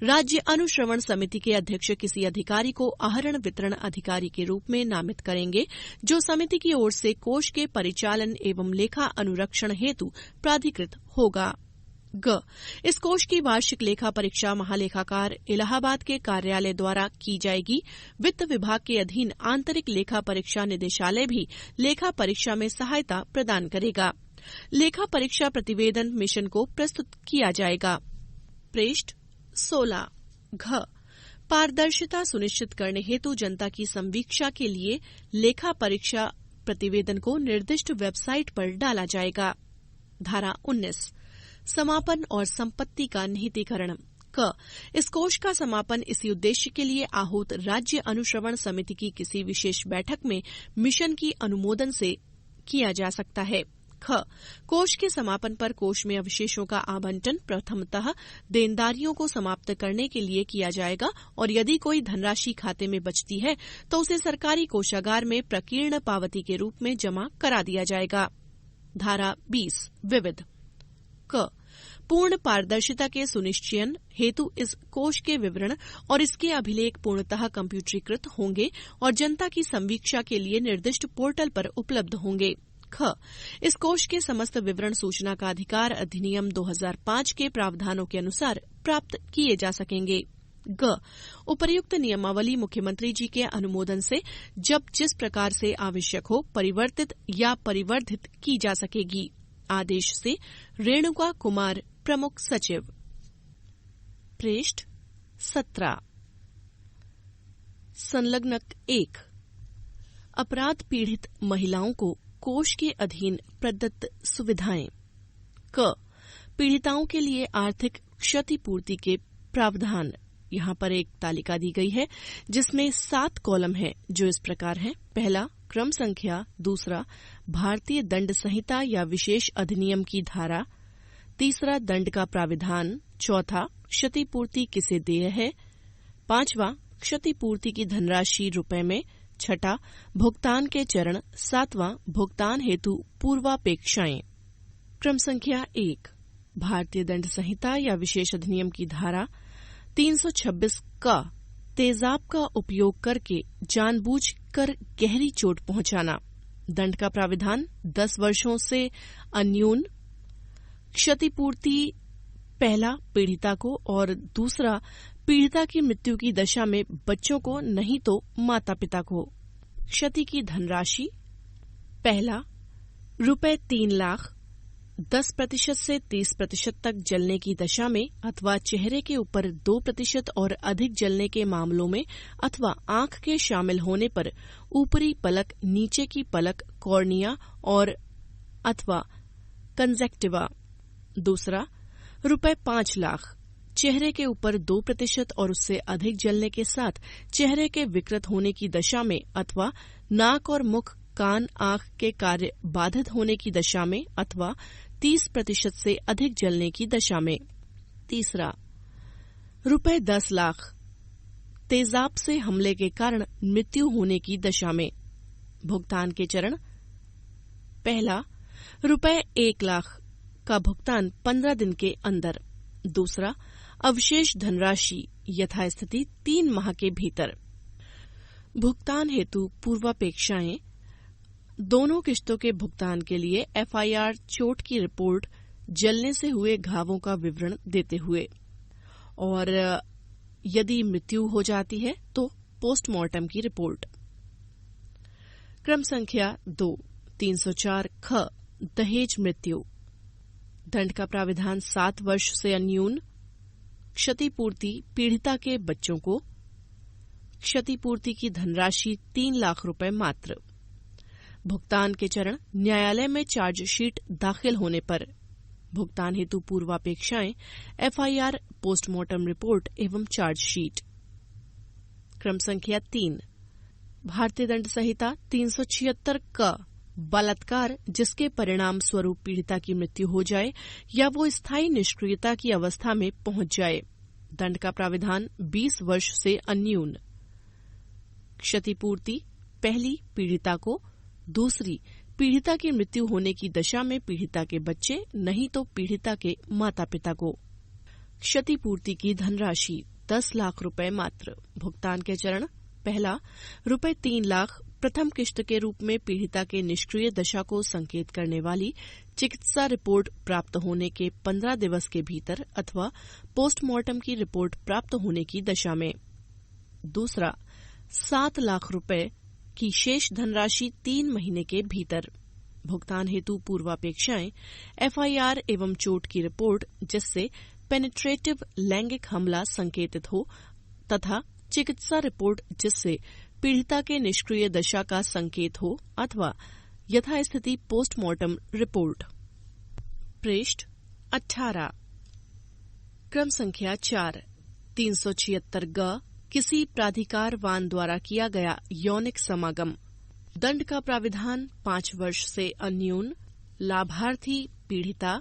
राज्य अनुश्रवण समिति के अध्यक्ष किसी अधिकारी को आहरण वितरण अधिकारी के रूप में नामित करेंगे, जो समिति की ओर से कोष के परिचालन एवं लेखा अनुरक्षण हेतु प्राधिकृत होगा। ग इस कोष की वार्षिक लेखा परीक्षा महालेखाकार इलाहाबाद के कार्यालय द्वारा की जाएगी। वित्त विभाग के अधीन आंतरिक लेखा परीक्षा निदेशालय भी लेखा परीक्षा में सहायता प्रदान करेगा। लेखा परीक्षा प्रतिवेदन मिशन को प्रस्तुत किया जाएगा। पृष्ठ 16 घ पारदर्शिता सुनिश्चित करने हेतु जनता की संवीक्षा के लिए लेखा परीक्षा प्रतिवेदन को निर्दिष्ट वेबसाइट पर डाला जाएगा। धारा 19 समापन और संपत्ति का निहितीकरण क इस कोष का समापन इसी उद्देश्य के लिए आहूत राज्य अनुश्रवण समिति की किसी विशेष बैठक में मिशन की अनुमोदन से किया जा सकता है। ख कोष के समापन पर कोष में अवशेषों का आवंटन प्रथमतः देनदारियों को समाप्त करने के लिए किया जाएगा और यदि कोई धनराशि खाते में बचती है तो उसे सरकारी कोषागार में प्रकीर्ण पावती के रूप में जमा करा दिया जाएगा। धारा 20 विविध क पूर्ण पारदर्शिता के सुनिश्चयन हेतु इस कोष के विवरण और इसके अभिलेख पूर्णतः कंप्यूटरीकृत होंगे और जनता की संवीक्षा के लिए निर्दिष्ट पोर्टल पर उपलब्ध होंगे। ख इस कोष के समस्त विवरण सूचना का अधिकार अधिनियम 2005 के प्रावधानों के अनुसार प्राप्त किए जा सकेंगे। ग उपर्युक्त नियमावली मुख्यमंत्री जी के अनुमोदन से जब जिस प्रकार से आवश्यक हो परिवर्तित या परिवर्धित की जा सकेगी। आदेश से रेणुका कुमार प्रमुख सचिव। पृष्ठ 17 संलग्नक 1 अपराध पीड़ित महिलाओं को कोष के अधीन प्रदत्त सुविधाएं। क पीड़िताओं के लिए आर्थिक क्षतिपूर्ति के प्रावधान। यहाँ पर एक तालिका दी गई है जिसमें 7 कॉलम हैं जो इस प्रकार हैं। पहला क्रम संख्या, दूसरा भारतीय दंड संहिता या विशेष अधिनियम की धारा, तीसरा दंड का प्राविधान, चौथा क्षतिपूर्ति किसे देय है, पांचवा क्षतिपूर्ति की धनराशि रुपए में, छठा भुगतान के चरण, सातवां भुगतान हेतु पूर्वापेक्षाएं। क्रम संख्या 1 भारतीय दंड संहिता या विशेष अधिनियम की धारा 326 का तेजाब का उपयोग करके जानबूझकर गहरी चोट पहुंचाना। दंड का प्राविधान 10 वर्षों से अन्यून। क्षतिपूर्ति पहला पीड़िता को और दूसरा पीड़िता की मृत्यु की दशा में बच्चों को नहीं तो माता पिता को। क्षति की धनराशि पहला रुपए 3 लाख 10% से 30% तक जलने की दशा में अथवा चेहरे के ऊपर 2% और अधिक जलने के मामलों में अथवा आंख के शामिल होने पर ऊपरी पलक, नीचे की पलक, कॉर्निया और अथवा कंजक्टिवा। दूसरा रुपए 5 लाख चेहरे के ऊपर 2% और उससे अधिक जलने के साथ चेहरे के विकृत होने की दशा में अथवा नाक और मुख, कान, आंख के कार्य बाधित होने की दशा में अथवा 30% से अधिक जलने की दशा में। तीसरा रुपए 10 लाख तेजाब से हमले के कारण मृत्यु होने की दशा में। भुगतान के चरण पहला रुपए 1 लाख का भुगतान 15 दिन के अंदर। दूसरा अवशेष धनराशि यथास्थिति 3 माह के भीतर। भुगतान हेतु पूर्वापेक्षाएं दोनों किस्तों के भुगतान के लिए एफआईआर, चोट की रिपोर्ट, जलने से हुए घावों का विवरण देते हुए और यदि मृत्यु हो जाती है तो पोस्टमार्टम की रिपोर्ट। क्रम संख्या 2 304 ख दहेज मृत्यु। दंड का प्राविधान 7 वर्ष से अन्यून। क्षतिपूर्ति पीड़िता के बच्चों को। क्षतिपूर्ति की धनराशि 3 लाख रुपए मात्र। भुगतान के चरण न्यायालय में चार्जशीट दाखिल होने पर। भुगतान हेतु पूर्वापेक्षाएं एफआईआर, पोस्टमार्टम रिपोर्ट एवं चार्जशीट। क्रम संख्या 3 भारतीय दंड संहिता 376 क बलात्कार जिसके परिणाम स्वरूप पीड़िता की मृत्यु हो जाए या वो स्थायी निष्क्रियता की अवस्था में पहुंच जाए। दंड का प्राविधान 20 वर्ष से अन्यून। क्षतिपूर्ति पहली पीड़िता को, दूसरी पीड़िता की मृत्यु होने की दशा में पीड़िता के बच्चे नहीं तो पीड़िता के माता पिता को। क्षतिपूर्ति की धनराशि 10 लाख रुपए मात्र। भुगतान के चरण पहला रुपए 3 लाख प्रथम किश्त के रूप में पीड़िता के निष्क्रिय दशा को संकेत करने वाली चिकित्सा रिपोर्ट प्राप्त होने के 15 दिवस के भीतर अथवा पोस्टमार्टम की रिपोर्ट प्राप्त होने की दशा में। दूसरा 7 लाख रुपए की शेष धनराशि 3 महीने के भीतर। भुगतान हेतु पूर्वापेक्षाएं एफआईआर एवं चोट की रिपोर्ट जिससे पेनिट्रेटिव लैंगिक हमला संकेतित हो तथा चिकित्सा रिपोर्ट जिससे पीड़िता के निष्क्रिय दशा का संकेत हो अथवा यथास्थिति पोस्टमार्टम रिपोर्ट। पृष्ठ 18। क्रम संख्या 4 376 ग किसी प्राधिकारवान द्वारा किया गया यौनिक समागम। दंड का प्राविधान 5 वर्ष से अन्यून। लाभार्थी पीड़िता।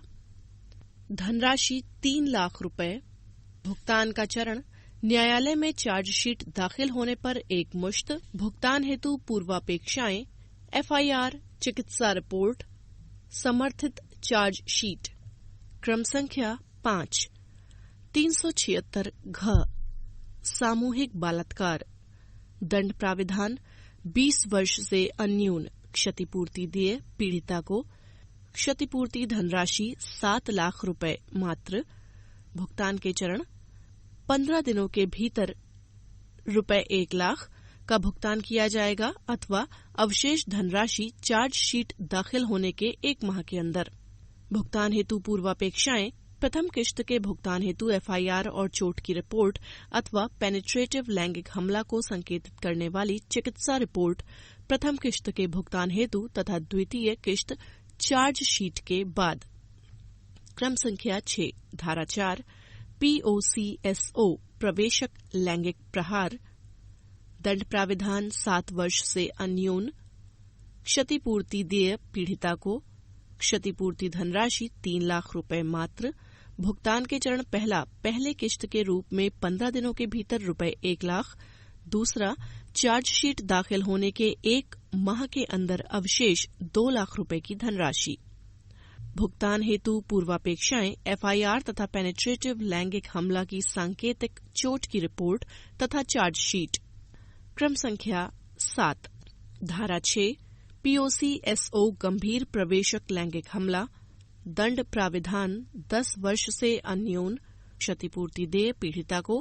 धनराशि 3 लाख रुपए। भुगतान का चरण न्यायालय में चार्जशीट दाखिल होने पर एक मुश्त। भुगतान हेतु पूर्वापेक्षाएं एफआईआर, चिकित्सा रिपोर्ट, समर्थित चार्जशीट। क्रम संख्या 5 376 घ सामूहिक बलात्कार। दंड प्राविधान 20 वर्ष से अन्यून। क्षतिपूर्ति दिए पीड़िता को। क्षतिपूर्ति धनराशि 7 लाख रुपए मात्र। भुगतान के चरण 15 दिनों के भीतर रुपए 1 लाख का भुगतान किया जाएगा अथवा अवशेष धनराशि चार्जशीट दाखिल होने के 1 माह के अंदर। भुगतान हेतु पूर्वापेक्षाएं प्रथम किश्त के भुगतान हेतु एफआईआर और चोट की रिपोर्ट अथवा पेनिट्रेटिव लैंगिक हमला को संकेतित करने वाली चिकित्सा रिपोर्ट प्रथम किश्त के भुगतान हेतु तथा द्वितीय किश्त चार्जशीट के बाद। क्रम संख्या 6 धारा 4 पीओसीएसओ प्रवेशक लैंगिक प्रहार। दंड प्राविधान 7 वर्ष से अन्यून। क्षतिपूर्ति देय पीड़िता को। क्षतिपूर्ति धनराशि 3 लाख रुपए मात्र। भुगतान के चरण पहले किश्त के रूप में 15 दिनों के भीतर रुपए 1 लाख। दूसरा चार्जशीट दाखिल होने के 1 माह के अंदर अवशेष 2 लाख रुपए की धनराशि। भुगतान हेतु पूर्वापेक्षाएं एफआईआर तथा पेनिट्रेटिव लैंगिक हमला की सांकेतिक चोट की रिपोर्ट तथा चार्जशीट। क्रम संख्या 7 धारा 6 पीओसीएसओ गंभीर प्रवेशक लैंगिक हमला। दंड प्राविधान 10 वर्ष से अन्यून। क्षतिपूर्ति देय पीड़िता को।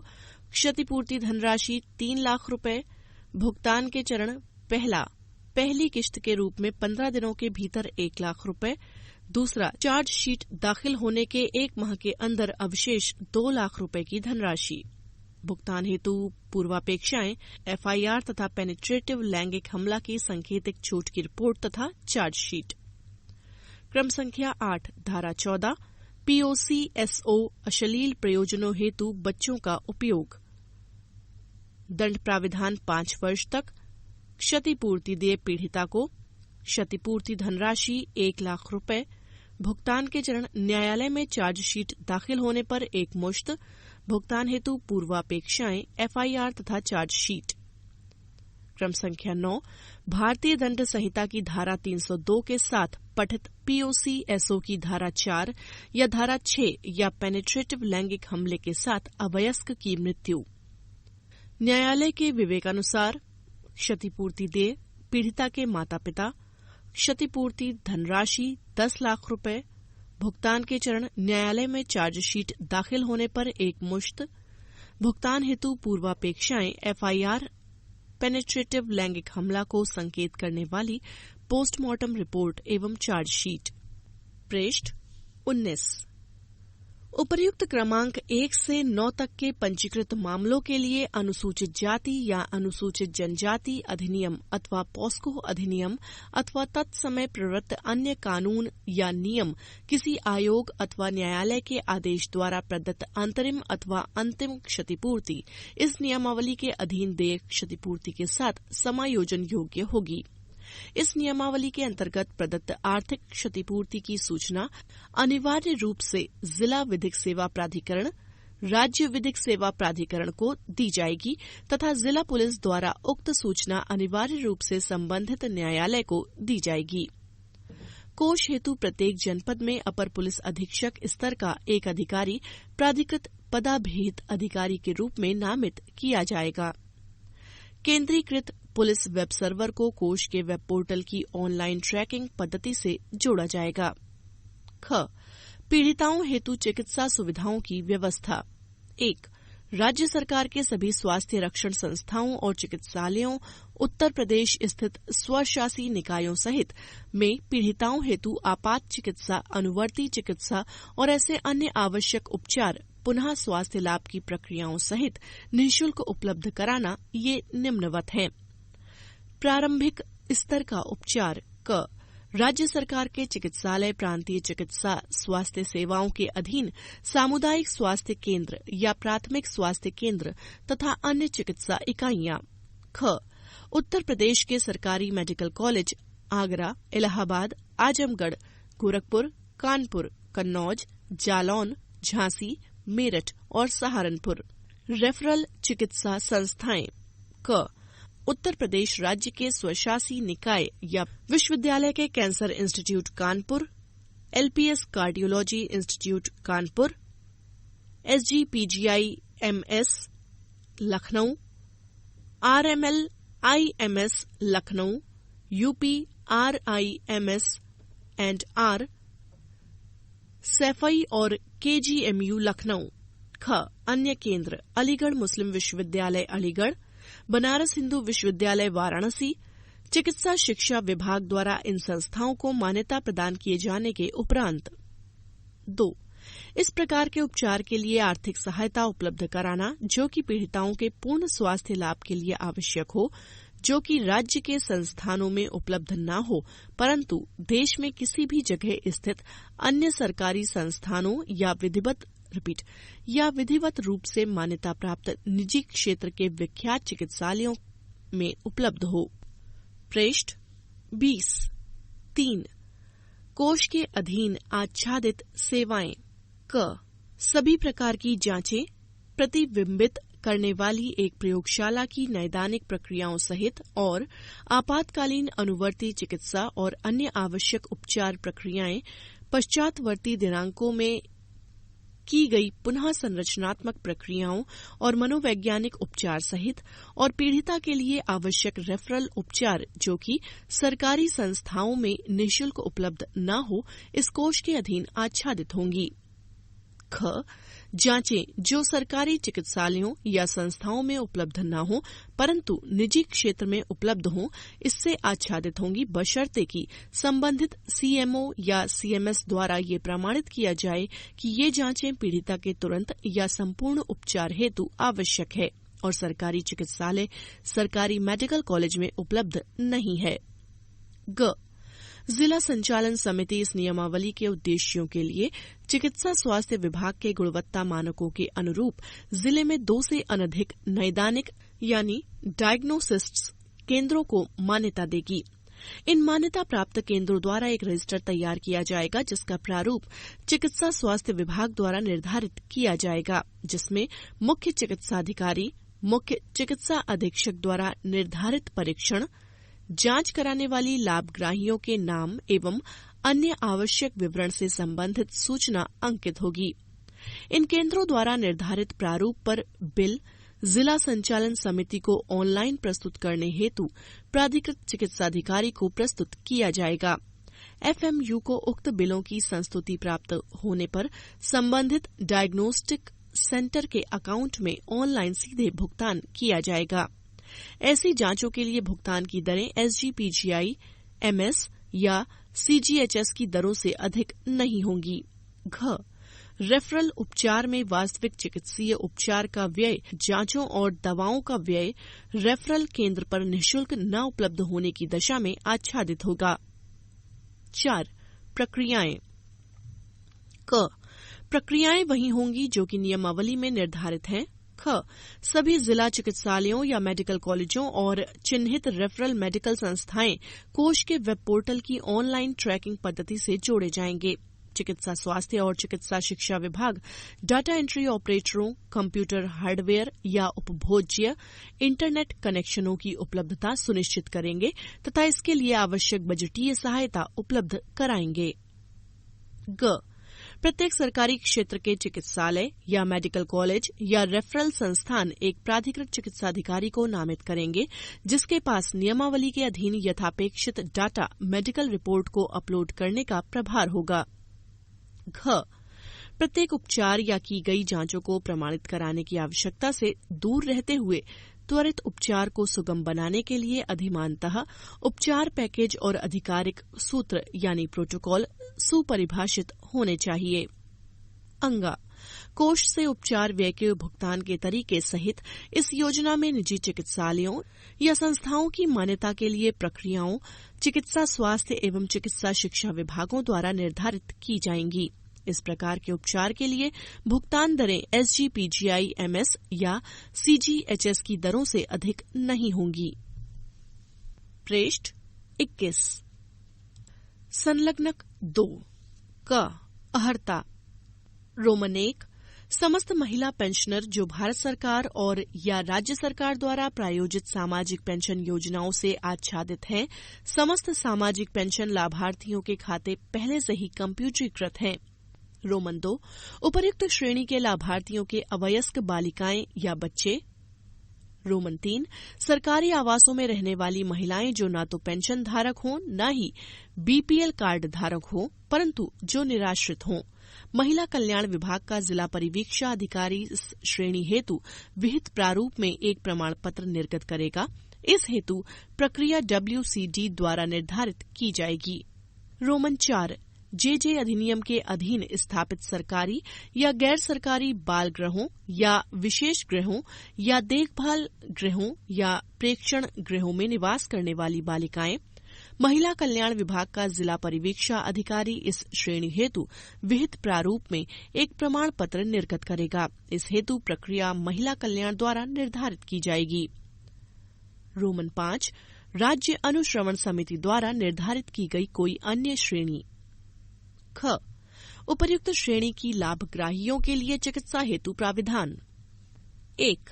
क्षतिपूर्ति धनराशि 3 लाख रुपए। भुगतान के चरण पहली किश्त के रूप में 15 दिनों के भीतर 1 लाख रुपए। दूसरा चार्जशीट दाखिल होने के 1 माह के अंदर अवशेष 2 लाख रुपए की धनराशि। भुगतान हेतु पूर्वापेक्षाएं एफआईआर तथा पेनिट्रेटिव लैंगिक हमला की सांकेतिक चोट की रिपोर्ट तथा चार्जशीट। क्रम संख्या 8 धारा 14 पीओसीएसओ अश्लील प्रयोजनों हेतु बच्चों का उपयोग। दंड प्राविधान 5 वर्ष तक। क्षतिपूर्ति देय पीड़िता को। क्षतिपूर्ति धनराशि 1 लाख रुपए। भुगतान के चरण न्यायालय में चार्जशीट दाखिल होने पर एक मुश्त। भुगतान हेतु पूर्वापेक्षाएं एफआईआर तथा चार्जशीट। क्रम संख्या 9 भारतीय दंड संहिता की धारा 302 के साथ पठित पीओसीएसओ की धारा 4 या धारा 6 या पेनिट्रेटिव लैंगिक हमले के साथ अवयस्क की मृत्यु। न्यायालय के विवेकानुसार क्षतिपूर्ति देय पीड़िता के माता पिता। क्षतिपूर्ति धनराशि 10 लाख रुपए। भुगतान के चरण न्यायालय में चार्जशीट दाखिल होने पर एक मुश्त। भुगतान हेतु पूर्वापेक्षाएं, FIR, पेनेट्रेटिव लैंगिक हमला को संकेत करने वाली पोस्टमार्टम रिपोर्ट एवं चार्जशीट। पृष्ठ 19। उपर्युक्त क्रमांक 1 से 9 तक के पंजीकृत मामलों के लिए अनुसूचित जाति या अनुसूचित जनजाति अधिनियम अथवा पॉस्को अधिनियम अथवा तत्समय प्रवृत्त अन्य कानून या नियम किसी आयोग अथवा न्यायालय के आदेश द्वारा प्रदत्त अंतरिम अथवा अंतिम क्षतिपूर्ति इस नियमावली के अधीन देय क्षतिपूर्ति के साथ समायोजन योग्य होगी। इस नियमावली के अंतर्गत प्रदत्त आर्थिक क्षतिपूर्ति की सूचना अनिवार्य रूप से जिला विधिक सेवा प्राधिकरण, राज्य विधिक सेवा प्राधिकरण को दी जाएगी तथा जिला पुलिस द्वारा उक्त सूचना अनिवार्य रूप से संबंधित न्यायालय को दी जाएगी। कोष हेतु प्रत्येक जनपद में अपर पुलिस अधीक्षक स्तर का एक अधिकारी प्राधिकृत पदाभेद अधिकारी के रूप में नामित किया जाएगा। केंद्रीकृत पुलिस वेब सर्वर को कोष के वेब पोर्टल की ऑनलाइन ट्रैकिंग पद्धति से जोड़ा जाएगा। ख. पीड़िताओं हेतु चिकित्सा सुविधाओं की व्यवस्था। 1. राज्य सरकार के सभी स्वास्थ्य रक्षण संस्थाओं और चिकित्सालयों, उत्तर प्रदेश स्थित स्वशासी निकायों सहित में पीड़िताओं हेतु आपात चिकित्सा, अनुवर्ती चिकित्सा और ऐसे अन्य आवश्यक उपचार पुनः स्वास्थ्य लाभ की प्रक्रियाओं सहित निःशुल्क उपलब्ध कराना ये निम्नवत हैं। प्रारंभिक स्तर का उपचार। क. राज्य सरकार के चिकित्सालय, प्रांतीय चिकित्सा स्वास्थ्य सेवाओं के अधीन सामुदायिक स्वास्थ्य केंद्र या प्राथमिक स्वास्थ्य केंद्र तथा अन्य चिकित्सा इकाइयां। ख. उत्तर प्रदेश के सरकारी मेडिकल कॉलेज आगरा, इलाहाबाद, आजमगढ़, गोरखपुर, कानपुर, कन्नौज, जालौन, झांसी, मेरठ और सहारनपुर। रेफरल चिकित्सा संस्थाएं। क. उत्तर प्रदेश राज्य के स्वशासी निकाय या विश्वविद्यालय के cancer institute Kanpur, LPS cardiology institute Kanpur, SGPGI-MS Lucknow, RML IMS Lucknow, UP RIMS and R, Saifai और KGMU लखनऊ। ख. अन्य केंद्र अलीगढ़ मुस्लिम विश्वविद्यालय अलीगढ़, बनारस हिंदू विश्वविद्यालय वाराणसी। चिकित्सा शिक्षा विभाग द्वारा इन संस्थाओं को मान्यता प्रदान किए जाने के उपरांत। 2. इस प्रकार के उपचार के लिए आर्थिक सहायता उपलब्ध कराना जो कि पीड़िताओं के पूर्ण स्वास्थ्य लाभ के लिए आवश्यक हो, जो कि राज्य के संस्थानों में उपलब्ध न हो परंतु देश में किसी भी जगह स्थित अन्य सरकारी संस्थानों या विधिवत रूप से मान्यता प्राप्त निजी क्षेत्र के विख्यात चिकित्सालयों में उपलब्ध हो। पृष्ठ 20। 3. कोष के अधीन आच्छादित सेवाएं। क. सभी प्रकार की जांचें प्रतिबिंबित करने वाली एक प्रयोगशाला की नैदानिक प्रक्रियाओं सहित और आपातकालीन अनुवर्ती चिकित्सा और अन्य आवश्यक उपचार प्रक्रियाएं पश्चातवर्ती दिनांकों में की गई पुनः संरचनात्मक प्रक्रियाओं और मनोवैज्ञानिक उपचार सहित और पीड़िता के लिए आवश्यक रेफरल उपचार जो कि सरकारी संस्थाओं में निःशुल्क उपलब्ध न हो, इस कोष के अधीन आच्छादित होंगी। ख. जांचें जो सरकारी चिकित्सालयों या संस्थाओं में उपलब्ध न हो परंतु निजी क्षेत्र में उपलब्ध हों, इससे आच्छादित होंगी बशर्ते कि संबंधित CMO या CMS द्वारा ये प्रमाणित किया जाए कि ये जांचें पीड़िता के तुरंत या संपूर्ण उपचार हेतु आवश्यक है और सरकारी चिकित्सालय, सरकारी मेडिकल कॉलेज में उपलब्ध नहीं है। ग. जिला संचालन समिति इस नियमावली के उद्देश्यों के लिए चिकित्सा स्वास्थ्य विभाग के गुणवत्ता मानकों के अनुरूप जिले में 2 से अनधिक नैदानिक यानी डायग्नोसिस्ट केंद्रों को मान्यता देगी। इन मान्यता प्राप्त केंद्रों द्वारा एक रजिस्टर तैयार किया जाएगा जिसका प्रारूप चिकित्सा स्वास्थ्य विभाग द्वारा निर्धारित किया जाएगा, जिसमें मुख्य चिकित्साधिकारी, मुख्य चिकित्सा अधीक्षक द्वारा निर्धारित परीक्षण, जांच कराने वाली लाभग्राहियों के नाम एवं अन्य आवश्यक विवरण से संबंधित सूचना अंकित होगी। इन केंद्रों द्वारा निर्धारित प्रारूप पर बिल जिला संचालन समिति को ऑनलाइन प्रस्तुत करने हेतु प्राधिकृत चिकित्साधिकारी को प्रस्तुत किया जाएगा। FMU को उक्त बिलों की संस्तुति प्राप्त होने पर संबंधित डायग्नोस्टिक सेंटर के अकाउंट में ऑनलाइन सीधे भुगतान किया जाएगा। ऐसी जांचों के लिए भुगतान की दरें SGPGI, MS या CGHS की दरों से अधिक नहीं होंगी। घ रेफरल उपचार में वास्तविक चिकित्सीय उपचार का व्यय, जांचों और दवाओं का व्यय रेफरल केंद्र पर निःशुल्क न उपलब्ध होने की दशा में आच्छादित होगा। 4. प्रक्रियाएं। क प्रक्रियाएं वही होंगी जो कि नियमावली में निर्धारित हैं। ख सभी जिला चिकित्सालयों या मेडिकल कॉलेजों और चिन्हित रेफरल मेडिकल संस्थाएं कोष के वेब पोर्टल की ऑनलाइन ट्रैकिंग पद्धति से जोड़े जाएंगे। चिकित्सा स्वास्थ्य और चिकित्सा शिक्षा विभाग डाटा एंट्री ऑपरेटरों, कंप्यूटर हार्डवेयर या उपभोज्य इंटरनेट कनेक्शनों की उपलब्धता सुनिश्चित करेंगे तथा इसके लिए आवश्यक बजटीय सहायता उपलब्ध कराएंगे। ग प्रत्येक सरकारी क्षेत्र के चिकित्सालय या मेडिकल कॉलेज या रेफरल संस्थान एक प्राधिकृत चिकित्साधिकारी को नामित करेंगे जिसके पास नियमावली के अधीन यथापेक्षित डाटा मेडिकल रिपोर्ट को अपलोड करने का प्रभार होगा। घ प्रत्येक उपचार या की गई जांचों को प्रमाणित कराने की आवश्यकता से दूर रहते हुए त्वरित उपचार को सुगम बनाने के लिए अधिमानतः उपचार पैकेज और आधिकारिक सूत्र यानी प्रोटोकॉल सुपरिभाषित होने चाहिए। अंगा कोष से उपचार व्यय के भुगतान के तरीके सहित इस योजना में निजी चिकित्सालयों या संस्थाओं की मान्यता के लिए प्रक्रियाओं चिकित्सा स्वास्थ्य एवं चिकित्सा शिक्षा विभागों द्वारा निर्धारित की जाएंगी। इस प्रकार के उपचार के लिए भुगतान दरें SGPGI, MS या CGHS की दरों से अधिक नहीं होंगी। पृष्ठ 21। संलग्नक 2 क अहर्ता। रोमन 1 समस्त महिला पेंशनर जो भारत सरकार और या राज्य सरकार द्वारा प्रायोजित सामाजिक पेंशन योजनाओं से आच्छादित हैं, समस्त सामाजिक पेंशन लाभार्थियों के खाते पहले से ही कंप्यूटरीकृत हैं। रोमन 2 उपर्युक्त श्रेणी के लाभार्थियों के अवयस्क बालिकाएं या बच्चे। रोमन 3 सरकारी आवासों में रहने वाली महिलाएं जो न तो पेंशन धारक हों न ही BPL कार्ड धारक हों परंतु जो निराश्रित हों। महिला कल्याण विभाग का जिला परिवीक्षा अधिकारी इस श्रेणी हेतु विहित प्रारूप में एक प्रमाण पत्र निर्गत करेगा। इस हेतु प्रक्रिया WCD द्वारा निर्धारित की जाएगी। रोमन 4 JJ अधिनियम के अधीन स्थापित सरकारी या गैर सरकारी बाल गृहों या विशेष गृहों या देखभाल गृहों या प्रेक्षण गृहों में निवास करने वाली बालिकाएं। महिला कल्याण विभाग का जिला परिवीक्षा अधिकारी इस श्रेणी हेतु विहित प्रारूप में एक प्रमाण पत्र निर्गत करेगा। इस हेतु प्रक्रिया महिला कल्याण द्वारा निर्धारित की जाएगी। रोमन 5 राज्य अनुश्रवण समिति द्वारा निर्धारित की गई कोई अन्य श्रेणी। ख उपर्युक्त श्रेणी की लाभग्राहियों के लिए चिकित्सा हेतु प्राविधान। 1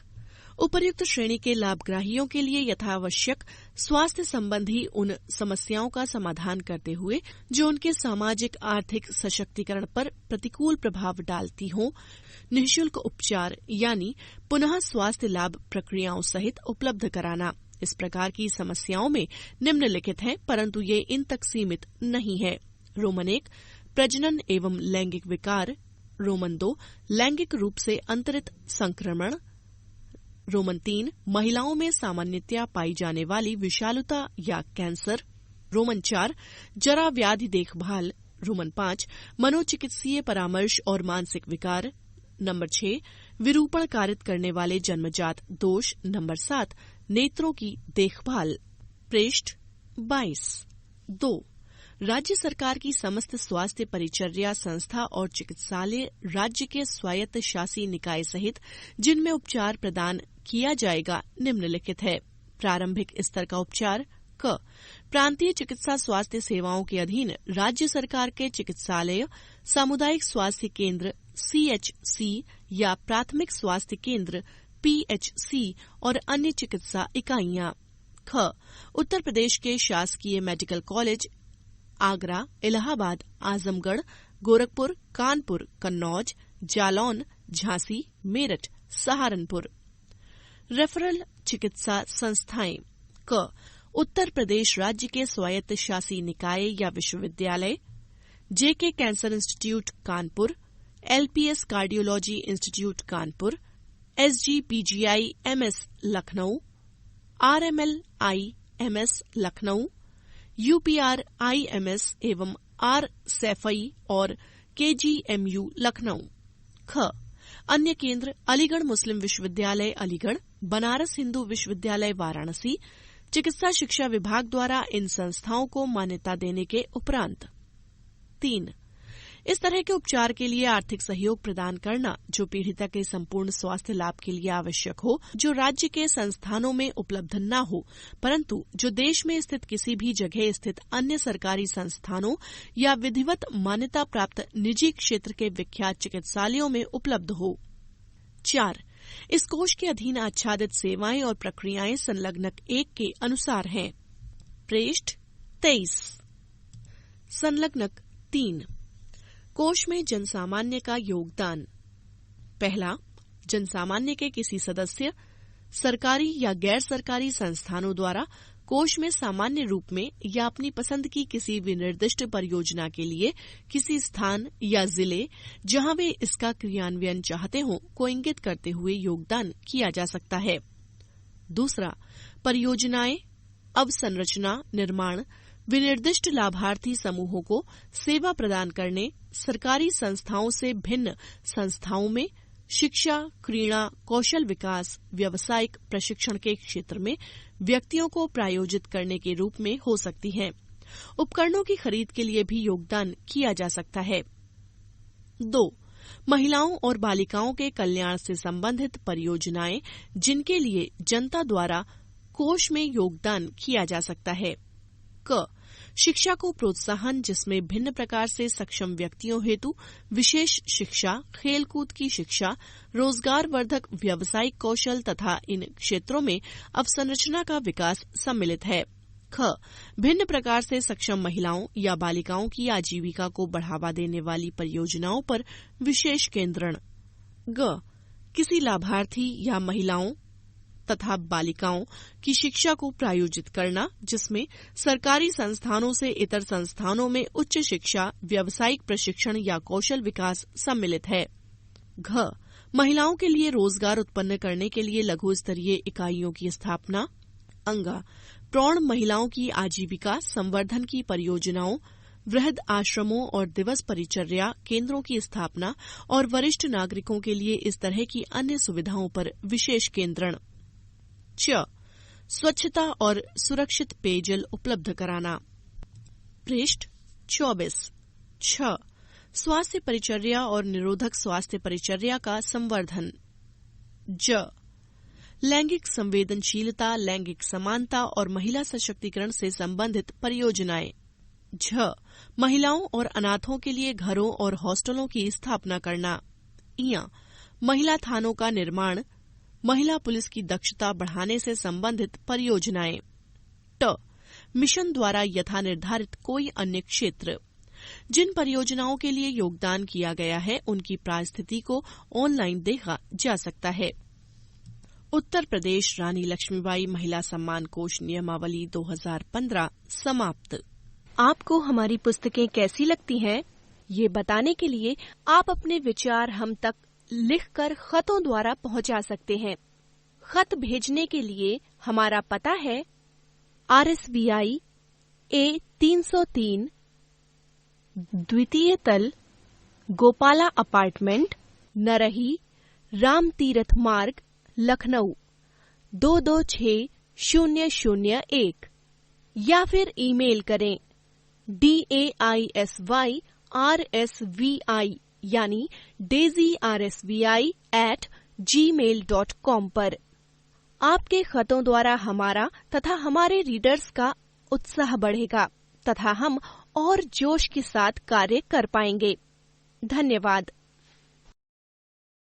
उपर्युक्त श्रेणी के लाभग्राहियों के लिए यथावश्यक स्वास्थ्य संबंधी उन समस्याओं का समाधान करते हुए जो उनके सामाजिक आर्थिक सशक्तिकरण पर प्रतिकूल प्रभाव डालती हों, निःशुल्क उपचार यानी पुनः स्वास्थ्य लाभ प्रक्रियाओं सहित उपलब्ध कराना। इस प्रकार की समस्याओं में निम्नलिखित हैं परंतु ये इन तक सीमित नहीं है। रोमन 1 प्रजनन एवं लैंगिक विकार। रोमन 2 लैंगिक रूप से अंतरित संक्रमण। रोमन 3 महिलाओं में सामान्यतया पाई जाने वाली विषालुता या कैंसर। रोमन 4 जरा व्याधि देखभाल। रोमन 5 मनोचिकित्सीय परामर्श और मानसिक विकार। नंबर 6 विरूपण कारित करने वाले जन्मजात दोष। नंबर 7 नेत्रों की देखभाल। पृष्ठ 22। 2 राज्य सरकार की समस्त स्वास्थ्य परिचर्या संस्था और चिकित्सालय राज्य के स्वायत्त शासी निकाय सहित जिनमें उपचार प्रदान किया जाएगा निम्नलिखित है। प्रारंभिक स्तर का उपचार। क प्रांतीय चिकित्सा स्वास्थ्य सेवाओं के अधीन राज्य सरकार के चिकित्सालय, सामुदायिक स्वास्थ्य केंद्र CHC या प्राथमिक स्वास्थ्य केंद्र PHC और अन्य चिकित्सा इकाइयां। ख उत्तर प्रदेश के शासकीय medical college Agra, Allahabad, Azamgarh, Gorakhpur, Kanpur, Kannauj, Jalaun, Jhansi, Meerut, Saharanpur. Referral चिकित्सा संस्थाएं। क उत्तर प्रदेश राज्य के स्वायत्त शासी निकाय या विश्वविद्यालय, JK cancer institute Kanpur, LPS cardiology institute Kanpur, SGPGI MS Lucknow, RML IMS Lucknow, UPR IMS एवं RSEFI और KGMU लखनऊ। ख अन्य केंद्र अलीगढ़ मुस्लिम विश्वविद्यालय अलीगढ़, बनारस हिंदू विश्वविद्यालय वाराणसी। चिकित्सा शिक्षा विभाग द्वारा इन संस्थाओं को मान्यता देने के उपरांत। 3 इस तरह के उपचार के लिए आर्थिक सहयोग प्रदान करना जो पीड़िता के संपूर्ण स्वास्थ्य लाभ के लिए आवश्यक हो, जो राज्य के संस्थानों में उपलब्ध न हो, परंतु जो देश में स्थित किसी भी जगह स्थित अन्य सरकारी संस्थानों या विधिवत मान्यता प्राप्त निजी क्षेत्र के विख्यात चिकित्सालयों में उपलब्ध हो। 4 इस कोष के अधीन आच्छादित सेवाएं और प्रक्रियाएं संलग्नक 1 के अनुसार हैं। पृष्ठ 23। संलग्नक 3 कोष में जनसामान्य का योगदान। पहला, जनसामान्य के किसी सदस्य, सरकारी या गैर सरकारी संस्थानों द्वारा कोष में सामान्य रूप में या अपनी पसंद की किसी विनिर्दिष्ट परियोजना के लिए किसी स्थान या जिले जहां वे इसका क्रियान्वयन चाहते हों को इंगित करते हुए योगदान किया जा सकता है। दूसरा, परियोजनाएं, अवसंरचना, निर्माण, विनिर्दिष्ट लाभार्थी समूहों को सेवा प्रदान करने, सरकारी संस्थाओं से भिन्न संस्थाओं में शिक्षा, क्रीड़ा, कौशल विकास, व्यावसायिक प्रशिक्षण के क्षेत्र में व्यक्तियों को प्रायोजित करने के रूप में हो सकती हैं। उपकरणों की खरीद के लिए भी योगदान किया जा सकता है। 2 महिलाओं और बालिकाओं के कल्याण से संबंधित परियोजनाएं जिनके लिए जनता द्वारा कोष में योगदान किया जा सकता है। क शिक्षा को प्रोत्साहन जिसमें भिन्न प्रकार से सक्षम व्यक्तियों हेतु विशेष शिक्षा, खेलकूद की शिक्षा, रोजगार वर्धक व्यावसायिक कौशल तथा इन क्षेत्रों में अवसंरचना का विकास सम्मिलित है। ख भिन्न प्रकार से सक्षम महिलाओं या बालिकाओं की आजीविका को बढ़ावा देने वाली परियोजनाओं पर विशेष केंद्रण। ग किसी लाभार्थी या महिलाओं तथा बालिकाओं की शिक्षा को प्रायोजित करना जिसमें सरकारी संस्थानों से इतर संस्थानों में उच्च शिक्षा, व्यावसायिक प्रशिक्षण या कौशल विकास सम्मिलित है। घ महिलाओं के लिए रोजगार उत्पन्न करने के लिए लघु स्तरीय इकाइयों की स्थापना। अंगा प्रौढ़ महिलाओं की आजीविका संवर्धन की परियोजनाओं, वृहद आश्रमों और दिवस परिचर्या केंद्रों की स्थापना और वरिष्ठ नागरिकों के लिए इस तरह की अन्य सुविधाओं पर विशेष केंद्रण। च स्वच्छता और सुरक्षित पेयजल उपलब्ध कराना। पृष्ठ 24। 6 स्वास्थ्य परिचर्या और निरोधक स्वास्थ्य परिचर्या का संवर्धन। ज लैंगिक संवेदनशीलता, लैंगिक समानता और महिला सशक्तिकरण से संबंधित परियोजनाएं। झ महिलाओं और अनाथों के लिए घरों और हॉस्टलों की स्थापना करना। इयां महिला थानों का निर्माण, महिला पुलिस की दक्षता बढ़ाने से संबंधित परियोजनाएं। ट मिशन द्वारा यथा निर्धारित कोई अन्य क्षेत्र। जिन परियोजनाओं के लिए योगदान किया गया है उनकी प्रायस्थिति को ऑनलाइन देखा जा सकता है। उत्तर प्रदेश रानी लक्ष्मीबाई महिला सम्मान कोष नियमावली 2015 समाप्त। आपको हमारी पुस्तकें कैसी लगती हैं? ये बताने के लिए आप अपने विचार हम तक लिखकर खतों द्वारा पहुंचा सकते हैं। खत भेजने के लिए हमारा पता है RSVI A303 द्वितीय तल, गोपाला अपार्टमेंट, नरही, राम तीरथ मार्ग, लखनऊ 226001, या फिर ईमेल करें DAISYRSVI यानी daisyrsvi@gmail.com पर। आपके खतों द्वारा हमारा तथा हमारे रीडर्स का उत्साह बढ़ेगा तथा हम और जोश के साथ कार्य कर पाएंगे। धन्यवाद।